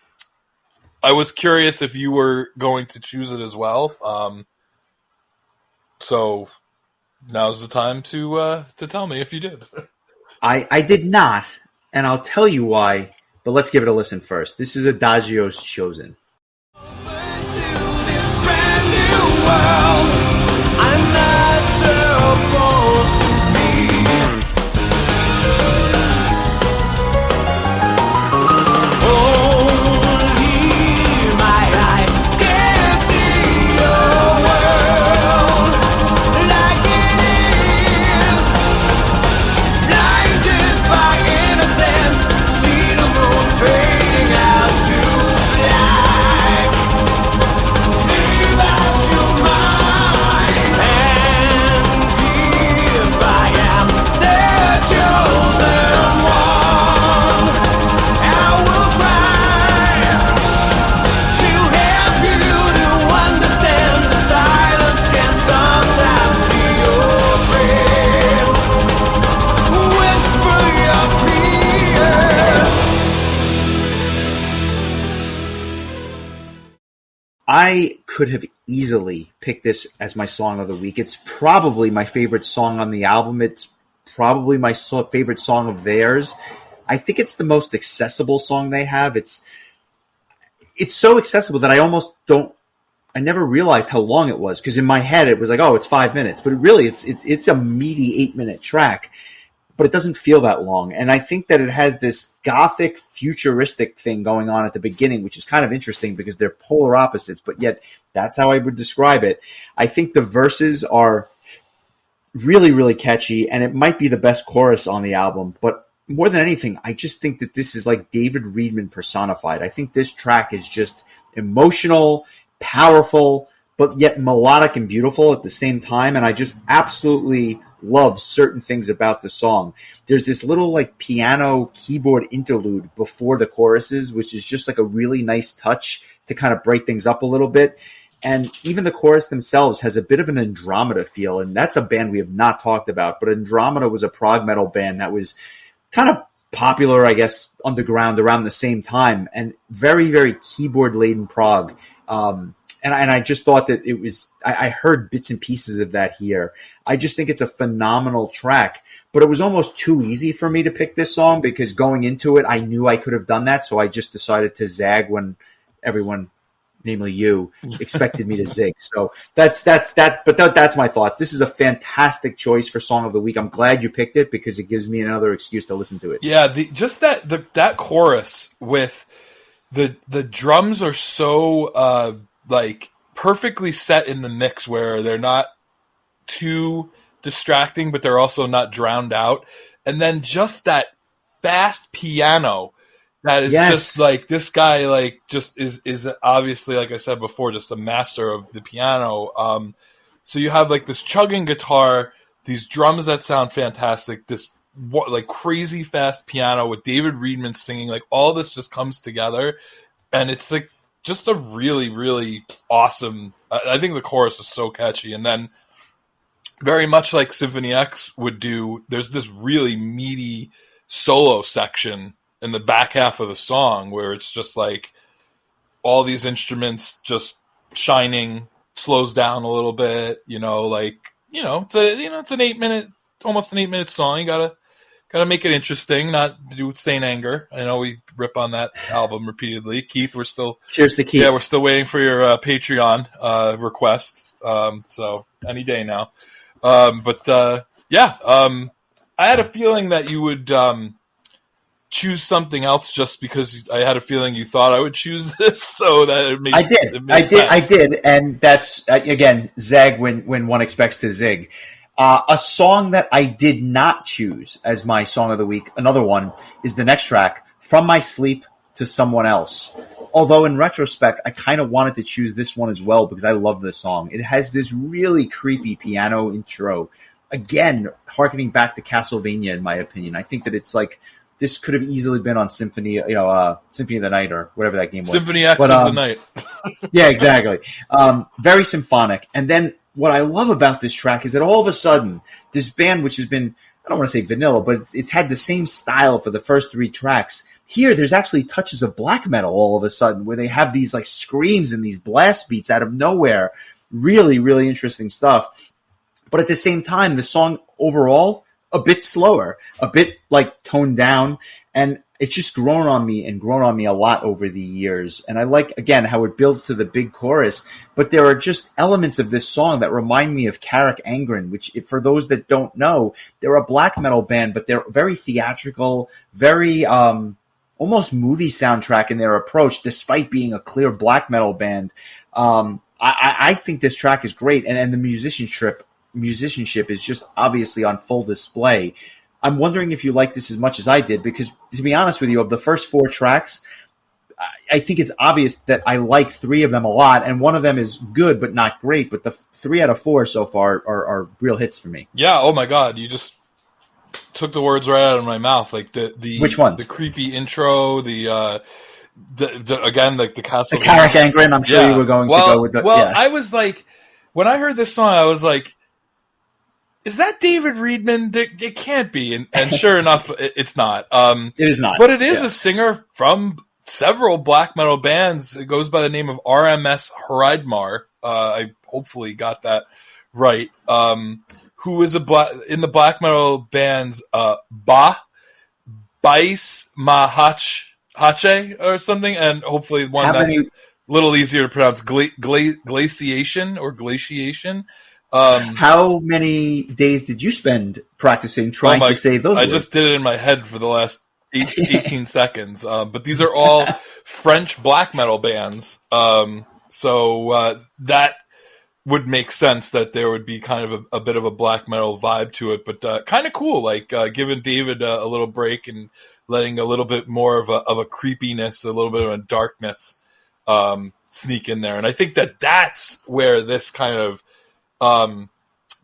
I was curious if you were going to choose it as well. So now's the time to tell me if you did. I did not, and I'll tell you why, but let's give it a listen first. This is Adagio's Chosen. I could have easily picked this as my song of the week. It's probably my favorite song on the album. It's probably my favorite song of theirs. I think it's the most accessible song they have. It's so accessible that I never realized how long it was, because in my head it was like, oh, it's 5 minutes, but it's a meaty 8-minute track, but it doesn't feel that long. And I think that it has this gothic futuristic thing going on at the beginning, which is kind of interesting because they're polar opposites, but yet that's how I would describe it. I think the verses are really, really catchy, and it might be the best chorus on the album, but more than anything, I just think that this is like David Reedman personified. I think this track is just emotional, powerful, but yet melodic and beautiful at the same time. And I just absolutely love certain things about the song. There's this little piano keyboard interlude before the choruses, which is just like a really nice touch to kind of break things up a little bit. And even the chorus themselves has a bit of an Andromeda feel. And that's a band we have not talked about, but Andromeda was a prog metal band that was kind of popular, I guess, underground around the same time, and very, very keyboard laden prog. And I just thought that it was, I heard bits and pieces of that here. I just think it's a phenomenal track, but it was almost too easy for me to pick this song because going into it, I knew I could have done that. So I just decided to zag when everyone namely you, expected me to zig. So that's my thoughts. This is a fantastic choice for Song of the Week. I'm glad you picked it because it gives me another excuse to listen to it. Yeah, that chorus with the drums are so like perfectly set in the mix where they're not too distracting, but they're also not drowned out. And then just that fast piano that is just like, this guy like just is obviously, like I said before, just a master of the piano. So you have like this chugging guitar, these drums that sound fantastic, this like crazy fast piano with David Reedman singing, like all this just comes together, and it's like just a really, really awesome. I think the chorus is so catchy, and then very much like Symphony X would do, there's this really meaty solo section in the back half of the song where it's just like all these instruments just shining, slows down a little bit, it's an 8-minute, almost an 8-minute song. You gotta make it interesting, not do Saint Anger. I know we rip on that album repeatedly. Keith, we're still cheers to Keith. Yeah, we're still waiting for your Patreon request. So any day now. I had a feeling that you would choose something else just because I had a feeling you thought I would choose this, so that it made I did, and that's again zag when one expects to zig. A song that I did not choose as my Song of the Week, another one, is the next track, From My Sleep to Someone Else. Although in retrospect, I kind of wanted to choose this one as well because I love this song. It has this really creepy piano intro. Again, harkening back to Castlevania, in my opinion. I think that it's like, this could have easily been on Symphony of the Night or whatever that game was. Symphony X of the Night. Yeah, exactly. Very symphonic. And then what I love about this track is that all of a sudden, this band, which has been, I don't want to say vanilla, but it's had the same style for the first 3 tracks. Here, there's actually touches of black metal all of a sudden, where they have these like screams and these blast beats out of nowhere. Really, really interesting stuff. But at the same time, the song overall, a bit slower, a bit like toned down, and it's just grown on me a lot over the years. And I like, again, how it builds to the big chorus, but there are just elements of this song that remind me of Carrick Angren, which, for those that don't know, they're a black metal band, but they're very theatrical, very almost movie soundtrack in their approach, despite being a clear black metal band. I think this track is great, and the musicianship is just obviously on full display. I'm wondering if you like this as much as I did, because to be honest with you, of the first 4 tracks, I think it's obvious that I like 3 of them a lot, and one of them is good but not great, but the 3 out of 4 so far are real hits for me. Yeah, oh my god, you just took the words right out of my mouth. Like the Which one? The creepy intro, again, like the Castle. The Carrick Angren, I'm sure you were going to go with the... Well, yeah. I was like, when I heard this song, I was like, is that David Reedman? It can't be. And sure enough, it's not. It is not. But it is a singer from several black metal bands. It goes by the name of RMS Hreidmar. I hopefully got that right. Who is in the black metal bands Bais Mahache or something, and hopefully one that's a little easier to pronounce, Glaciation or Glaciation. How many days did you spend practicing trying to say those words? I just did it in my head for the last 18 seconds. But these are all French black metal bands. So that would make sense that there would be kind of a bit of a black metal vibe to it, but kind of cool, like giving David a little break and letting a little bit more of a creepiness, a little bit of a darkness sneak in there. And I think that's where this kind of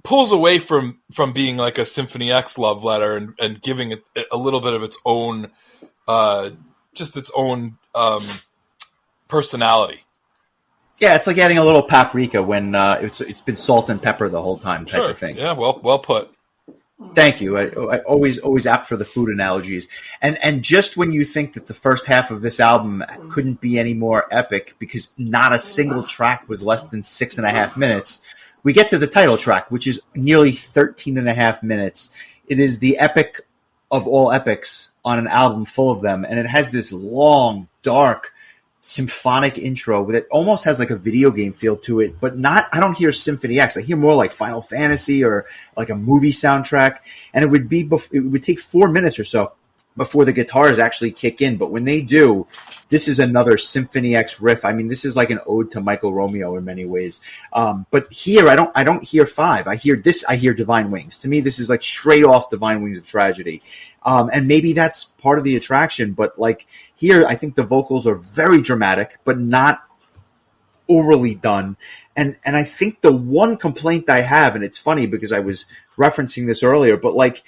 pulls away from being like a Symphony X love letter and giving it a little bit of its own personality. Yeah, it's like adding a little paprika when it's been salt and pepper the whole time type of thing. Yeah, well put. Thank you. I always apt for the food analogies. And just when you think that the first half of this album couldn't be any more epic because not a single track was less than 6.5 minutes, we get to the title track, which is nearly 13.5 minutes. It is the epic of all epics on an album full of them, and it has this long, dark, symphonic intro that almost has like a video game feel to it, but not, I don't hear Symphony X. I hear more like Final Fantasy or like a movie soundtrack. And it would take 4 minutes or so before the guitars actually kick in. But when they do, this is another Symphony X riff. I mean, this is like an ode to Michael Romeo in many ways. But here, I don't hear Five. I hear Divine Wings. To me, this is like straight off Divine Wings of Tragedy. And maybe that's part of the attraction, but like here, I think the vocals are very dramatic, but not overly done. And I think the one complaint I have, and it's funny because I was referencing this earlier, but like,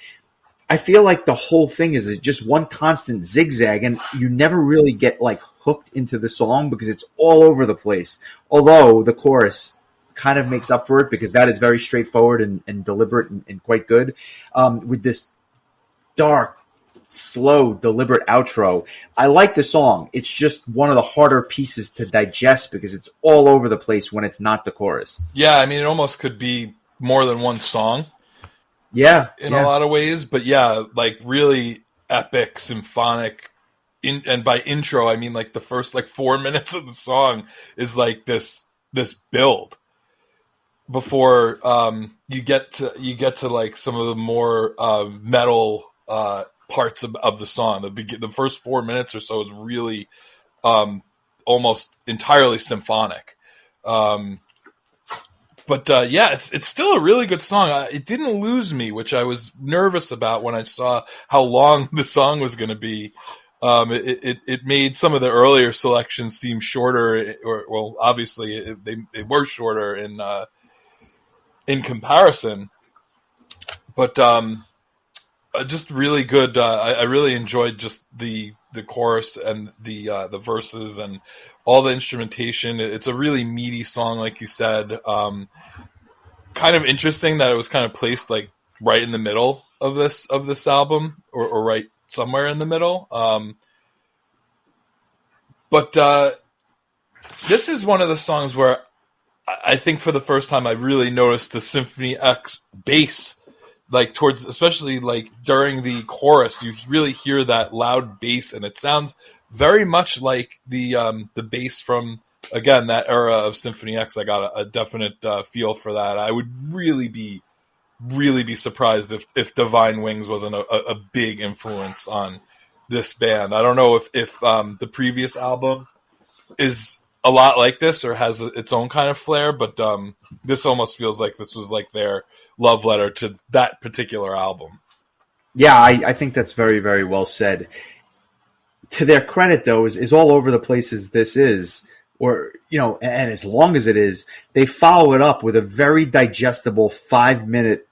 I feel like the whole thing is just one constant zigzag, and you never really get like hooked into the song because it's all over the place. Although the chorus kind of makes up for it because that is very straightforward and deliberate and quite good. With this dark, slow, deliberate outro. I like the song. It's just one of the harder pieces to digest because it's all over the place when it's not the chorus. Yeah, I mean, it almost could be more than one song. Yeah. In a lot of ways. But yeah, like really epic, symphonic. And by intro, I mean like the first like 4 minutes of the song is like this build before you get to like some of the more metal parts of the song. The first 4 minutes or so is really almost entirely symphonic. But yeah, it's still a really good song. It didn't lose me, which I was nervous about when I saw how long the song was going to be. It made some of the earlier selections seem shorter, well, obviously they were shorter in comparison. But just really good. I really enjoyed just the chorus and the verses and all the instrumentation. It's a really meaty song, like you said. Kind of interesting that it was kind of placed like right in the middle of this album, or right somewhere in the middle. But this is one of the songs where I think for the first time I really noticed the Symphony X bass. Like towards, especially like during the chorus, you really hear that loud bass, and it sounds very much like the bass from, again, that era of Symphony X. I got a definite feel for that. I would really be surprised if Divine Wings wasn't a big influence on this band. I don't know if the previous album is a lot like this or has its own kind of flair, but this almost feels like this was like their love letter to that particular album. Yeah, I think that's very, very well said. To their credit, though, is all over the place as this is, or, you know, and as long as it is, they follow it up with a very digestible 5-minute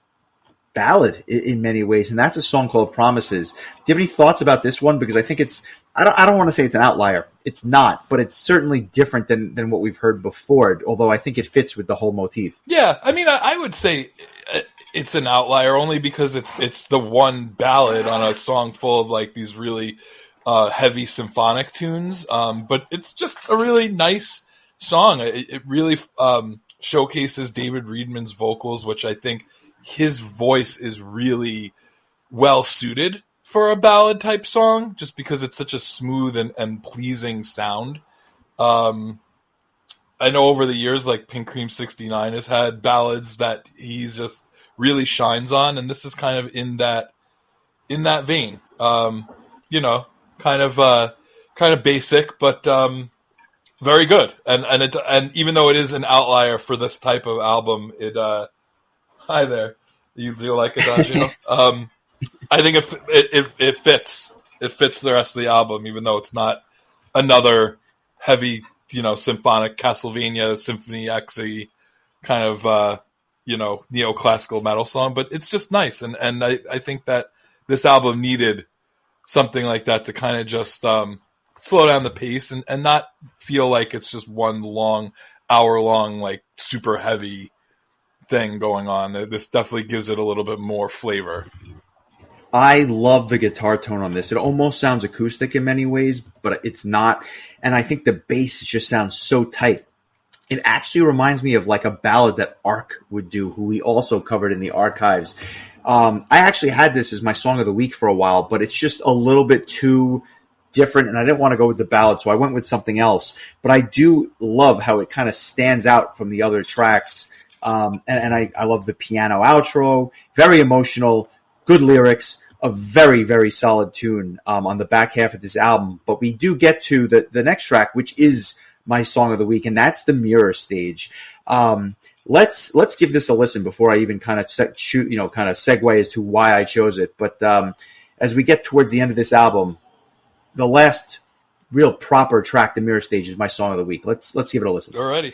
ballad in many ways, and that's a song called Promises. Do you have any thoughts about this one? Because I think it's, I don't want to say it's an outlier. It's not, but it's certainly different than what we've heard before, although I think it fits with the whole motif. Yeah, I mean, I would say it's an outlier only because it's the one ballad on a song full of like these really heavy symphonic tunes, but it's just a really nice song. It really showcases David Reedman's vocals, which I think his voice is really well suited for a ballad type song, just because it's such a smooth and pleasing sound. I know over the years, like Pink Cream 69 has had ballads that he just really shines on, and this is kind of in that vein. You know, kind of basic, but very good. And even though it is an outlier for this type of album, it hi there. You like Adagio? I think it fits. It fits the rest of the album, even though it's not another heavy, symphonic Castlevania Symphony X-y kind of neoclassical metal song. But it's just nice, and I think that this album needed something like that to kind of just slow down the pace and not feel like it's just one long, hour-long, like super heavy thing going on. This definitely gives it a little bit more flavor. I love the guitar tone on this. It almost sounds acoustic in many ways, but it's not. And I think the bass just sounds so tight. It actually reminds me of like a ballad that Ark would do, who we also covered in the archives. I actually had this as my song of the week for a while, but it's just a little bit too different, and I didn't want to go with the ballad, so I went with something else. But I do love how it kind of stands out from the other tracks. And I love the piano outro, very emotional, good lyrics, a very, very solid tune on the back half of this album. But we do get to the next track, which is my song of the week, and that's the Mirror Stage. Let's give this a listen before I even kind of segue as to why I chose it. But as we get towards the end of this album, the last real proper track, the Mirror Stage, is my song of the week. Let's give it a listen. Alrighty.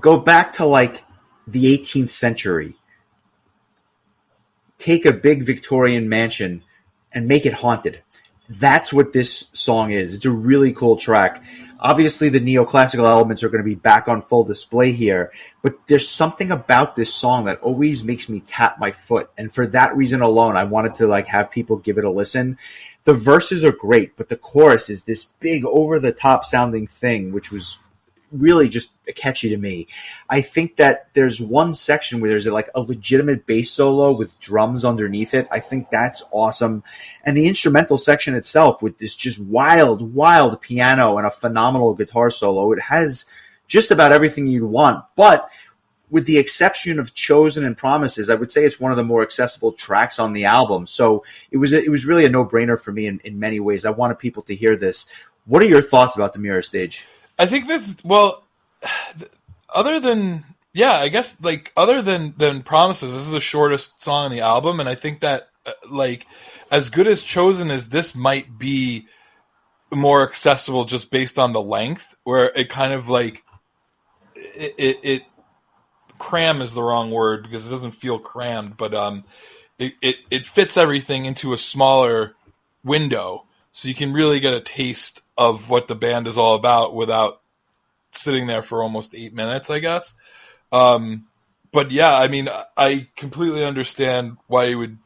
Go back to like the 18th century. Take a big Victorian mansion and make it haunted. That's what this song is. It's a really cool track. Obviously, the neoclassical elements are going to be back on full display here, but there's something about this song that always makes me tap my foot. And for that reason alone, I wanted to like have people give it a listen. The verses are great, but the chorus is this big over-the-top sounding thing, which was really just catchy to me. I think that there's one section where there's like a legitimate bass solo with drums underneath it. I think that's awesome. And the instrumental section itself with this just wild, wild piano and a phenomenal guitar solo. It has just about everything you'd want. But with the exception of Chosen and Promises, I would say it's one of the more accessible tracks on the album. So it was really a no-brainer for me in many ways. I wanted people to hear this. What are your thoughts about the Mirror Stage? I think that's, well, other than Promises, this is the shortest song on the album, and I think that like as good as Chosen as this might be, more accessible just based on the length, where it kind of like it cram is the wrong word because it doesn't feel crammed, but it fits everything into a smaller window, so you can really get a taste of what the band is all about without sitting there for almost 8 minutes, I guess. But yeah, I mean, I completely understand why you would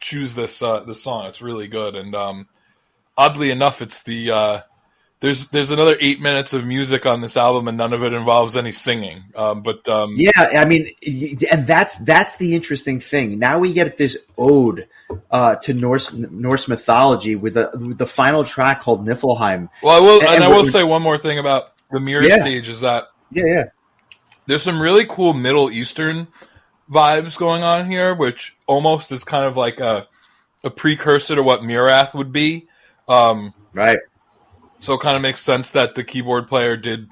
choose this song. It's really good, and oddly enough, it's the there's another 8 minutes of music on this album, and none of it involves any singing. Yeah, I mean, and that's the interesting thing. Now we get this ode to Norse mythology with the final track called Niflheim. Well, I will say one more thing about the Mirror Stage is that there's some really cool Middle Eastern vibes going on here, which almost is kind of like a precursor to what Mirath would be. Right. So it kind of makes sense that the keyboard player did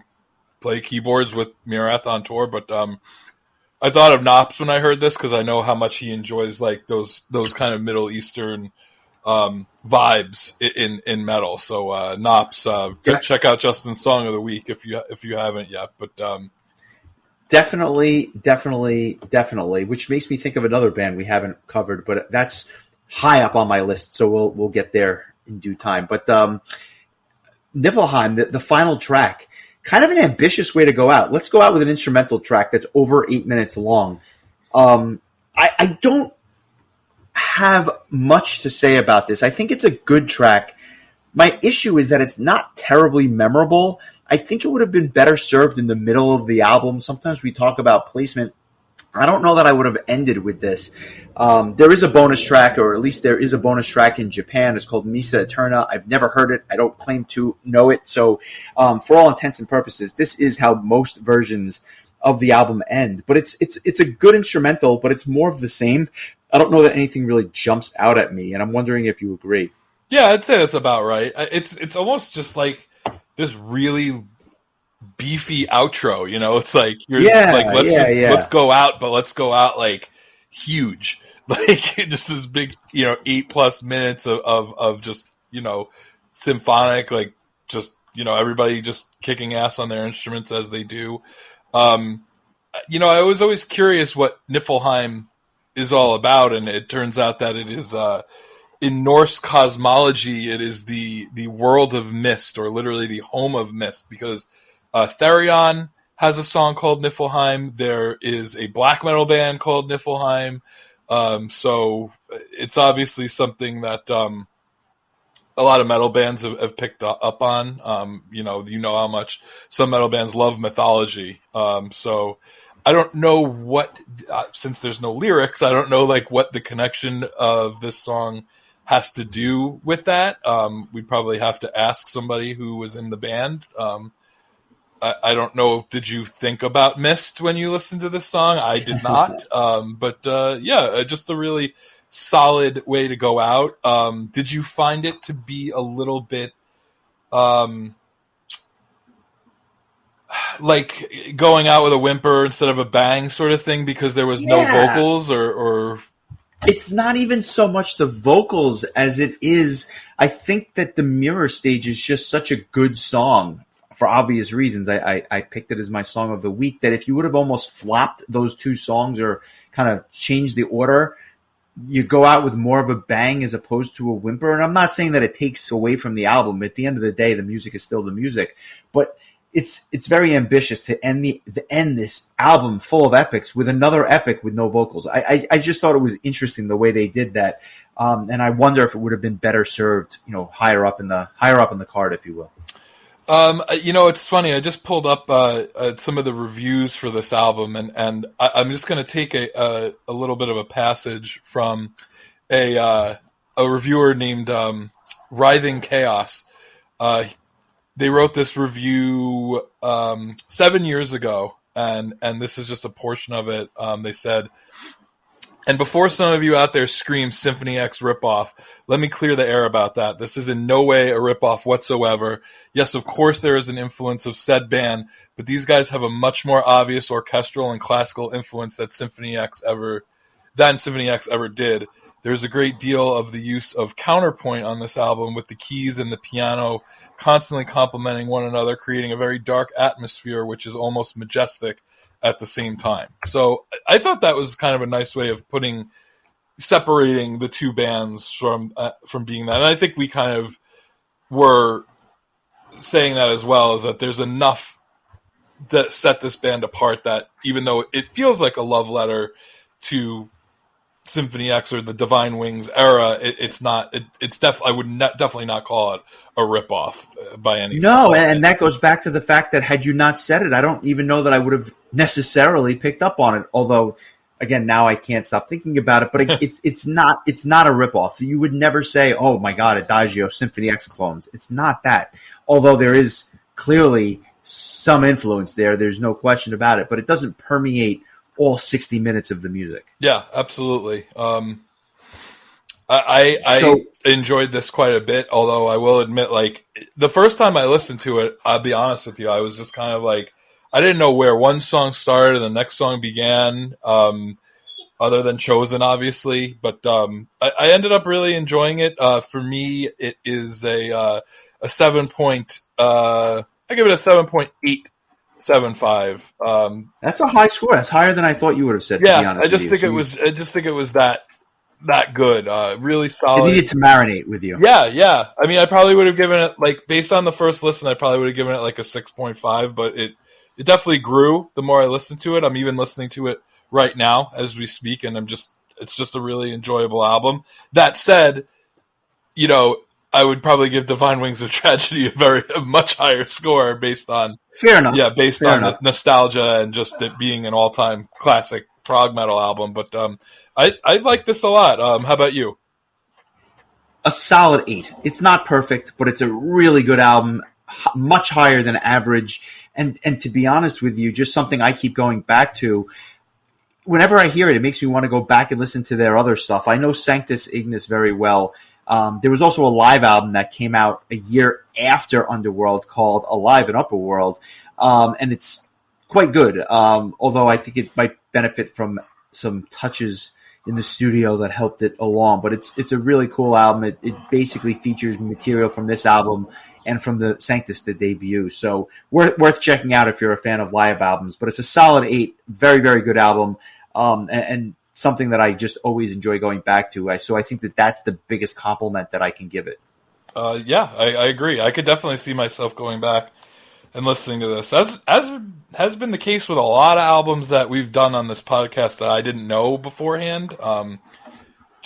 play keyboards with Mirath on tour, but I thought of Knops when I heard this because I know how much he enjoys like those kind of Middle Eastern vibes in metal. So Knops, check out Justin's Song of the Week if you haven't yet. But definitely, which makes me think of another band we haven't covered, but that's high up on my list. So we'll get there in due time. But Niflheim, the final track, kind of an ambitious way to go out. Let's go out with an instrumental track that's over 8 minutes long. I don't have much to say about this. I think it's a good track. My issue is that it's not terribly memorable. I think it would have been better served in the middle of the album. Sometimes we talk about placement. I don't know that I would have ended with this. There is a bonus track, or at least there is a bonus track in Japan. It's called Misa Eterna. I've never heard it. I don't claim to know it. So for all intents and purposes, this is how most versions of the album end. But it's a good instrumental, but it's more of the same. I don't know that anything really jumps out at me, and I'm wondering if you agree. Yeah, I'd say that's about right. It's almost just like this really beefy outro, you know. It's like you're like, Yeah, let's yeah, just let's yeah. go out, but let's go out like huge. Like just this big, 8+ minutes of just, symphonic, like just, everybody just kicking ass on their instruments as they do. Um, I was always curious what Niflheim is all about, and it turns out that it is in Norse cosmology, it is the world of mist, or literally the home of mist, because Therion has a song called Niflheim. There is a black metal band called Niflheim. So it's obviously something that a lot of metal bands have picked up on. You know how much some metal bands love mythology. So I don't know what, since there's no lyrics, I don't know like what the connection of this song has to do with that. We'd probably have to ask somebody who was in the band. I don't know. Did you think about Mist when you listened to this song? I did not. But just a really solid way to go out. Did you find it to be a little bit like going out with a whimper instead of a bang sort of thing because there was no vocals, or It's not even so much the vocals as it is. I think that the Mirror Stage is just such a good song for obvious reasons. I picked it as my song of the week. That if you would have almost flopped those two songs or kind of changed the order, you go out with more of a bang as opposed to a whimper. And I'm not saying that it takes away from the album. At the end of the day, the music is still the music, but it's very ambitious to end this album full of epics with another epic with no vocals. I just thought it was interesting the way they did that, and I wonder if it would have been better served, higher up in the card, if you will. It's funny. I just pulled up some of the reviews for this album, and I'm just going to take a little bit of a passage from a reviewer named Writhing Chaos. They wrote this review 7 years ago, and this is just a portion of it. They said, "And before some of you out there scream Symphony X ripoff, let me clear the air about that. This is in no way a ripoff whatsoever. Yes, of course there is an influence of said band, but these guys have a much more obvious orchestral and classical influence than Symphony X ever did. There's a great deal of the use of counterpoint on this album, with the keys and the piano constantly complementing one another, creating a very dark atmosphere, which is almost majestic at the same time." So I thought that was kind of a nice way of separating the two bands from being that. And I think we kind of were saying that as well, is that there's enough that set this band apart that even though it feels like a love letter to Symphony X or the Divine Wings era, it's not. I would definitely not call it a ripoff by any. No, and that goes back to the fact that had you not said it, I don't even know that I would have necessarily picked up on it. Although, again, now I can't stop thinking about it. But it's not a ripoff. You would never say, "Oh my God, Adagio, Symphony X clones." It's not that. Although there is clearly some influence there. There's no question about it. But it doesn't permeate all 60 minutes of the music. Yeah, absolutely. I enjoyed this quite a bit, although I will admit, like, the first time I listened to it, I'll be honest with you, I was just kind of like, I didn't know where one song started and the next song began, other than Chosen, obviously. But I ended up really enjoying it. For me, it is a 7 point, I give it a 7.875. That's a high score. That's higher than I thought you would have said. Yeah, to be honest I just think it was that good. Really solid. It needed to marinate with you. Yeah. I mean, I probably would have given it, like, based on the first listen, I probably would have given it like a 6.5. But it definitely grew the more I listened to it. I'm even listening to it right now as we speak, and it's just a really enjoyable album. That said, I would probably give Divine Wings of Tragedy a much higher score based on Fair enough. Yeah, based on the nostalgia and just it being an all-time classic prog metal album. But I like this a lot. How about you? A solid 8. It's not perfect, but it's a really good album, much higher than average. And to be honest with you, just something I keep going back to. Whenever I hear it, it makes me want to go back and listen to their other stuff. I know Sanctus Ignis very well. There was also a live album that came out a year after Underworld called Alive in Upperworld, and it's quite good, although I think it might benefit from some touches in the studio that helped it along. But it's a really cool album. It basically features material from this album and from the Sanctus, the debut. So worth checking out if you're a fan of live albums. But it's a solid 8, very, very good album, and something that I just always enjoy going back to. So I think that's the biggest compliment that I can give it. Yeah, I agree. I could definitely see myself going back and listening to this, as has been the case with a lot of albums that we've done on this podcast that I didn't know beforehand.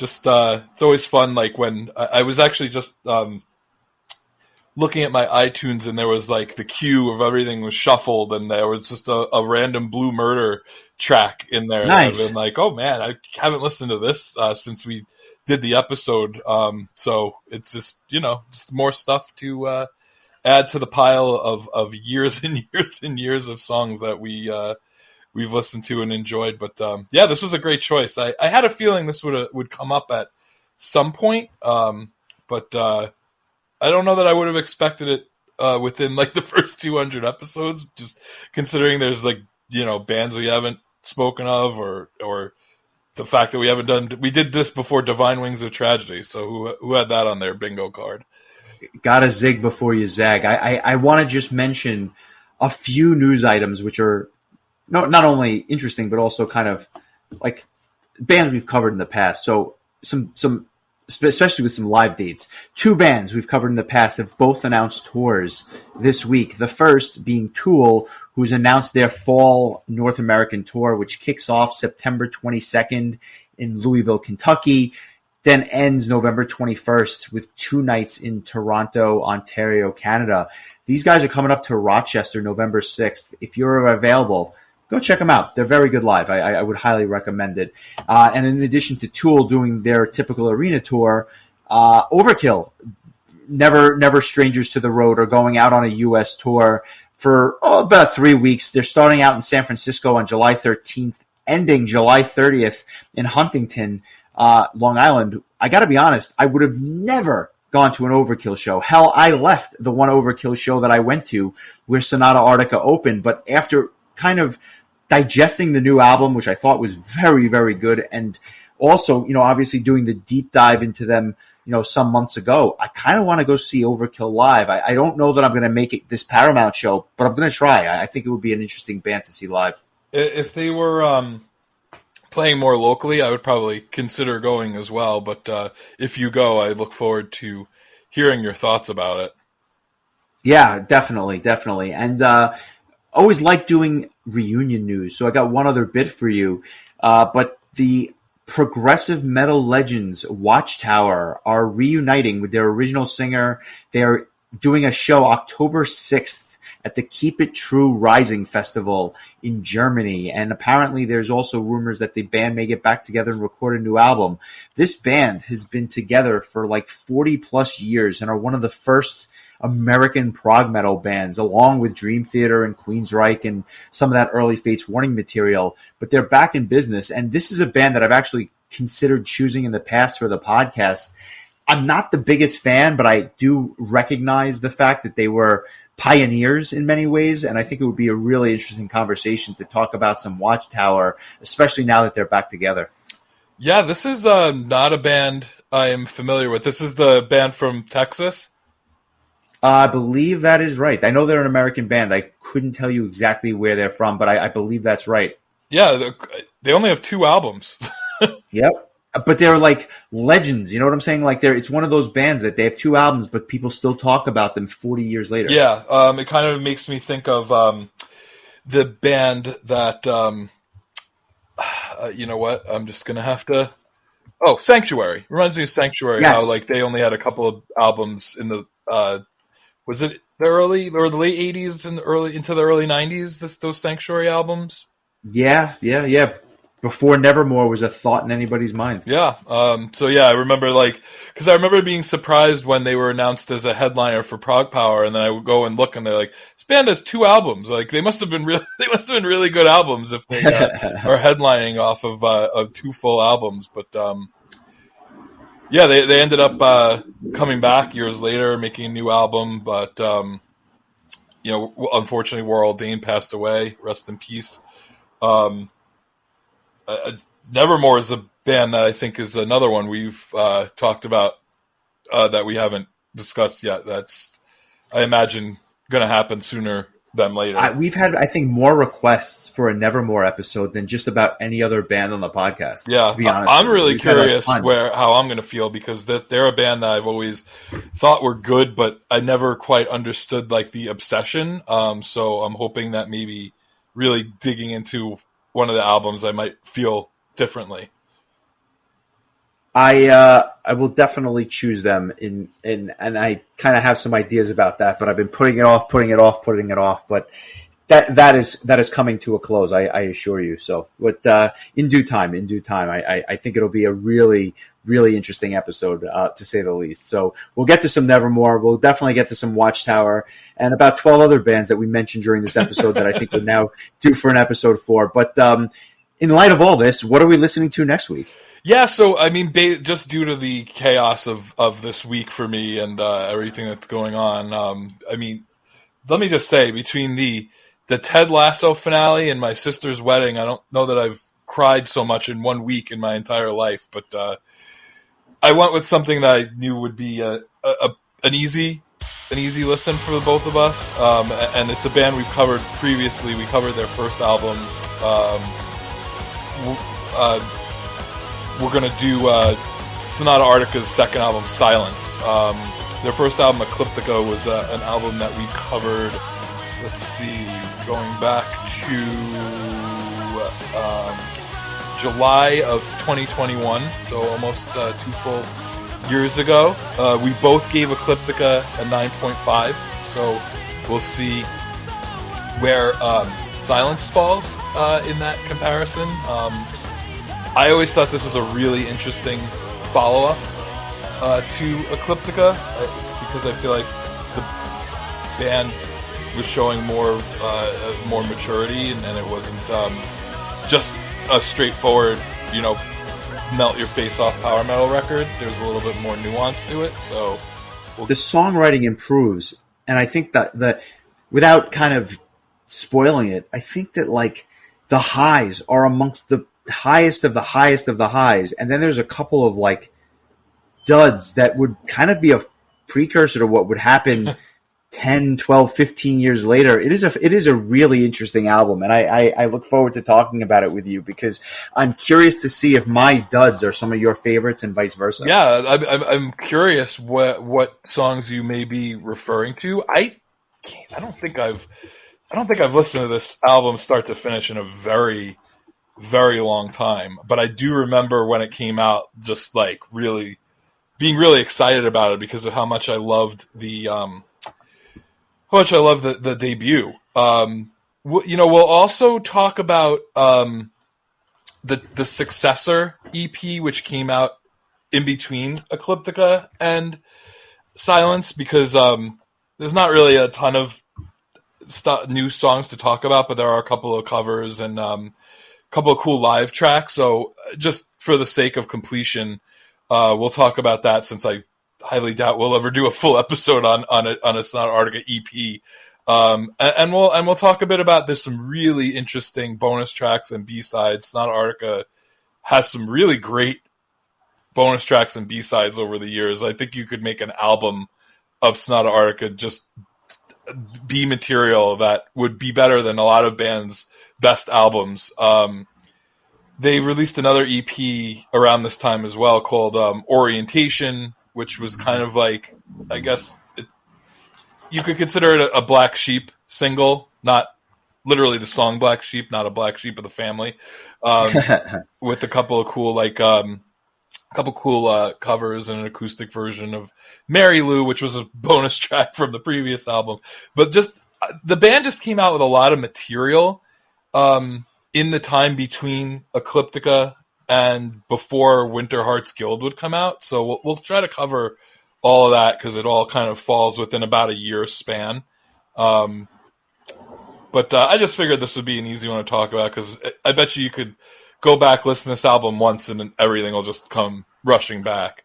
It's always fun. Like when I was actually just looking at my iTunes, and there was like the queue of everything was shuffled, and there was just a random Blue Murder track in there. Nice. I've been like, oh man, I haven't listened to this since we did the episode. So it's just just more stuff to add to the pile of years and years and years of songs that we've listened to and enjoyed. But this was a great choice. I had a feeling this would come up at some point, but I don't know that I would have expected it within like the first 200 episodes, just considering there's like bands we haven't spoken of, or the fact that we did this before Divine Wings of Tragedy. So who had that on their bingo card? Gotta zig before you zag. I want to just mention a few news items which are not only interesting but also kind of like bands we've covered in the past. So some especially with some live dates. 2 bands we've covered in the past have both announced tours this week. The first being Tool, who's announced their fall North American tour, which kicks off September 22nd in Louisville, Kentucky, then ends November 21st with 2 nights in Toronto, Ontario, Canada. These guys are coming up to Rochester November 6th. If you're available, go check them out. They're very good live. I would highly recommend it. And in addition to Tool doing their typical arena tour, Overkill, never strangers to the road, are going out on a U.S. tour for about 3 weeks. They're starting out in San Francisco on July 13th, ending July 30th in Huntington, Long Island. I got to be honest, I would have never gone to an Overkill show. Hell, I left the one Overkill show that I went to where Sonata Arctica opened, but after kind of digesting the new album, which I thought was very, very good, and also, obviously doing the deep dive into them, some months ago, I kind of want to go see Overkill live. I don't know that I'm going to make it this Paramount show, but I'm going to try. I think it would be an interesting band to see live. If they were playing more locally, I would probably consider going as well. But if you go, I look forward to hearing your thoughts about it. Yeah, definitely. And always like doing reunion news. So I got one other bit for you. But the progressive metal legends Watchtower are reuniting with their original singer. They're doing a show October 6th at the Keep It True Rising Festival in Germany. And apparently there's also rumors that the band may get back together and record a new album. This band has been together for like 40 plus years and are one of the first American prog metal bands, along with Dream Theater and Queensryche and some of that early Fates Warning material. But they're back in business. And this is a band that I've actually considered choosing in the past for the podcast. I'm not the biggest fan, but I do recognize the fact that they were pioneers in many ways, and I think it would be a really interesting conversation to talk about some Watchtower, especially now that they're back together. Yeah, this is not a band I am familiar with. This is the band from Texas? I believe that is right. I know they're an American band. I couldn't tell you exactly where they're from, but I believe that's right. Yeah, they only have 2 albums. Yep. But they're like legends, you know what I'm saying? Like it's one of those bands that they have 2 albums, but people still talk about them 40 years later. Yeah, it kind of makes me think of the band that, you know what? I'm just gonna have to. Oh, Sanctuary reminds me of Sanctuary. Yes. How like they only had a couple of albums in the was it the early or the late '80s and into the early '90s? Those Sanctuary albums. Yeah. Before Nevermore was a thought in anybody's mind. Yeah. So yeah, I remember because I remember being surprised when they were announced as a headliner for Prog Power, and then I would go and look, and they're like, "This band has 2 albums. Like they must have been really good albums if they are headlining off of 2 full albums." But Yeah, they ended up coming back years later, making a new album, but unfortunately, Warl Dane passed away. Rest in peace. Um, Nevermore is a band that I think is another one we've talked about that we haven't discussed yet. That's, I imagine, going to happen sooner than later. We've had, I think, more requests for a Nevermore episode than just about any other band on the podcast. Yeah, To be honest, I'm with you. really We've had a curious ton. how I'm going to feel, because they're a band that I've always thought were good, but I never quite understood like the obsession. So I'm hoping that maybe really digging into one of the albums, I might feel differently. I will definitely choose them and I kind of have some ideas about that, but I've been putting it off. But that is coming to a close. I assure you. So, but in due time, I think it'll be a really interesting episode, to say the least. So we'll get to some Nevermore. We'll definitely get to some Watchtower and about 12 other bands that we mentioned during this episode that I think we're now due for an episode for. But in light of all this, what are we listening to next week? Yeah, so I mean, just due to the chaos of this week for me and everything that's going on, I mean, let me just say, between the Ted Lasso finale and my sister's wedding, I don't know that I've cried so much in 1 week in my entire life. But I went with something that I knew would be an easy listen for the both of us, and it's a band we've covered previously. We covered their first album. We're going to do Sonata Arctica's second album, Silence. Their first album, Ecliptica, was an album that we covered, let's see, going back to July of 2021, so almost 2 full years ago. We both gave Ecliptica a 9.5, so we'll see where Silence falls in that comparison. I always thought this was a really interesting follow-up to Ecliptica, because I feel like the band was showing more maturity, and it wasn't just a straightforward, melt your face off power metal record. There's a little bit more nuance to it. So the songwriting improves, and I think that without kind of spoiling it, I think that like the highs are amongst the highest of the highest of the highs, and then there's a couple of like duds that would kind of be a precursor to what would happen 10, 12, 15 years later. It is a really interesting album, and I look forward to talking about it with you, because I'm curious to see if my duds are some of your favorites and vice versa. Yeah, I'm curious what songs you may be referring to. I don't think I've listened to this album start to finish in a very, very long time, but I do remember when it came out, just like really being really excited about it because of how much I loved the debut. We'll also talk about the successor EP, which came out in between Ecliptica and Silence, because there's not really a ton of new songs to talk about, but there are a couple of covers and couple of cool live tracks. So just for the sake of completion, we'll talk about that, since I highly doubt we'll ever do a full episode on a Sonata Arctica EP. And we'll talk a bit about, there's some really interesting bonus tracks and B-sides. Sonata Arctica has some really great bonus tracks and B-sides over the years. I think you could make an album of Sonata Arctica, just B material, that would be better than a lot of bands' best albums. They released another EP around this time as well, called Orientation, which was kind of like, I guess you could consider it a Black Sheep single, not literally the song Black Sheep, not a Black Sheep of the family, with a couple of cool covers and an acoustic version of Mary Lou, which was a bonus track from the previous album. But just the band just came out with a lot of material in the time between Ecliptica and before Winter Hearts Guild would come out. So we'll try to cover all of that, because it all kind of falls within about a year span. But I just figured this would be an easy one to talk about, because I bet you could go back, listen to this album once, and then everything will just come rushing back.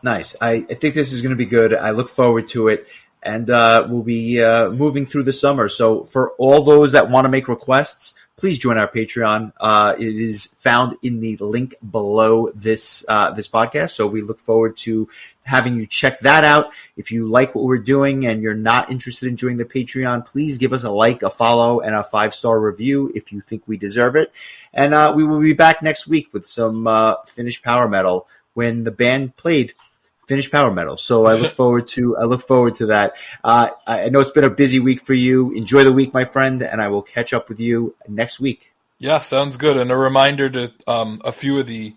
Nice. I think this is going to be good. I look forward to it. And we'll be moving through the summer. So for all those that want to make requests, please join our Patreon. It is found in the link below this podcast. So we look forward to having you check that out. If you like what we're doing and you're not interested in joining the Patreon, please give us a like, a follow, and a 5-star review if you think we deserve it. And we will be back next week with some Finnish power metal when the band played Finnish power metal. So I look forward to that. I know it's been a busy week for you. Enjoy the week, my friend, and I will catch up with you next week. Yeah, sounds good. And a reminder to a few of the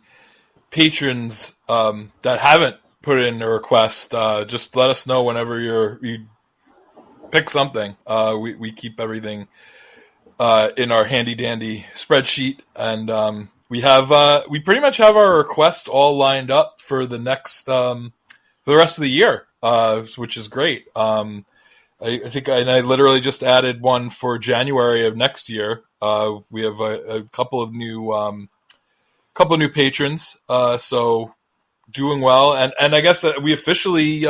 patrons that haven't put in a request, just let us know whenever you pick something. We keep everything in our handy dandy spreadsheet, and we pretty much have our requests all lined up for the next for the rest of the year, which is great. I think I literally just added one for January of next year. We have a couple of new patrons, so doing well. And I guess we officially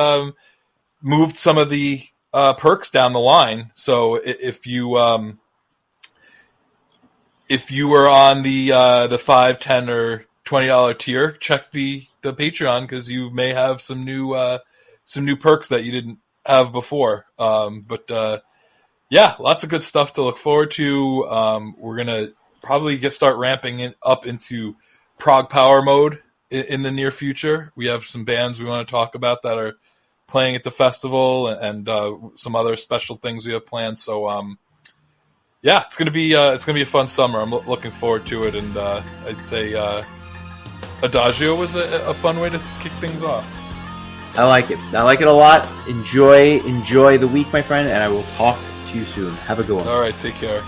moved some of the perks down the line. So if you were on the $5, $10, or $20 tier, check the Patreon, because you may have some new perks that you didn't have before. But lots of good stuff to look forward to. We're gonna probably start ramping up into prog power mode in the near future. We have some bands we want to talk about that are playing at the festival, and some other special things we have planned. So it's gonna be a fun summer. I'm looking forward to it, and I'd say Adagio was a fun way to kick things off. I like it. I like it a lot. Enjoy the week, my friend, and I will talk to you soon. Have a good one. All right, take care.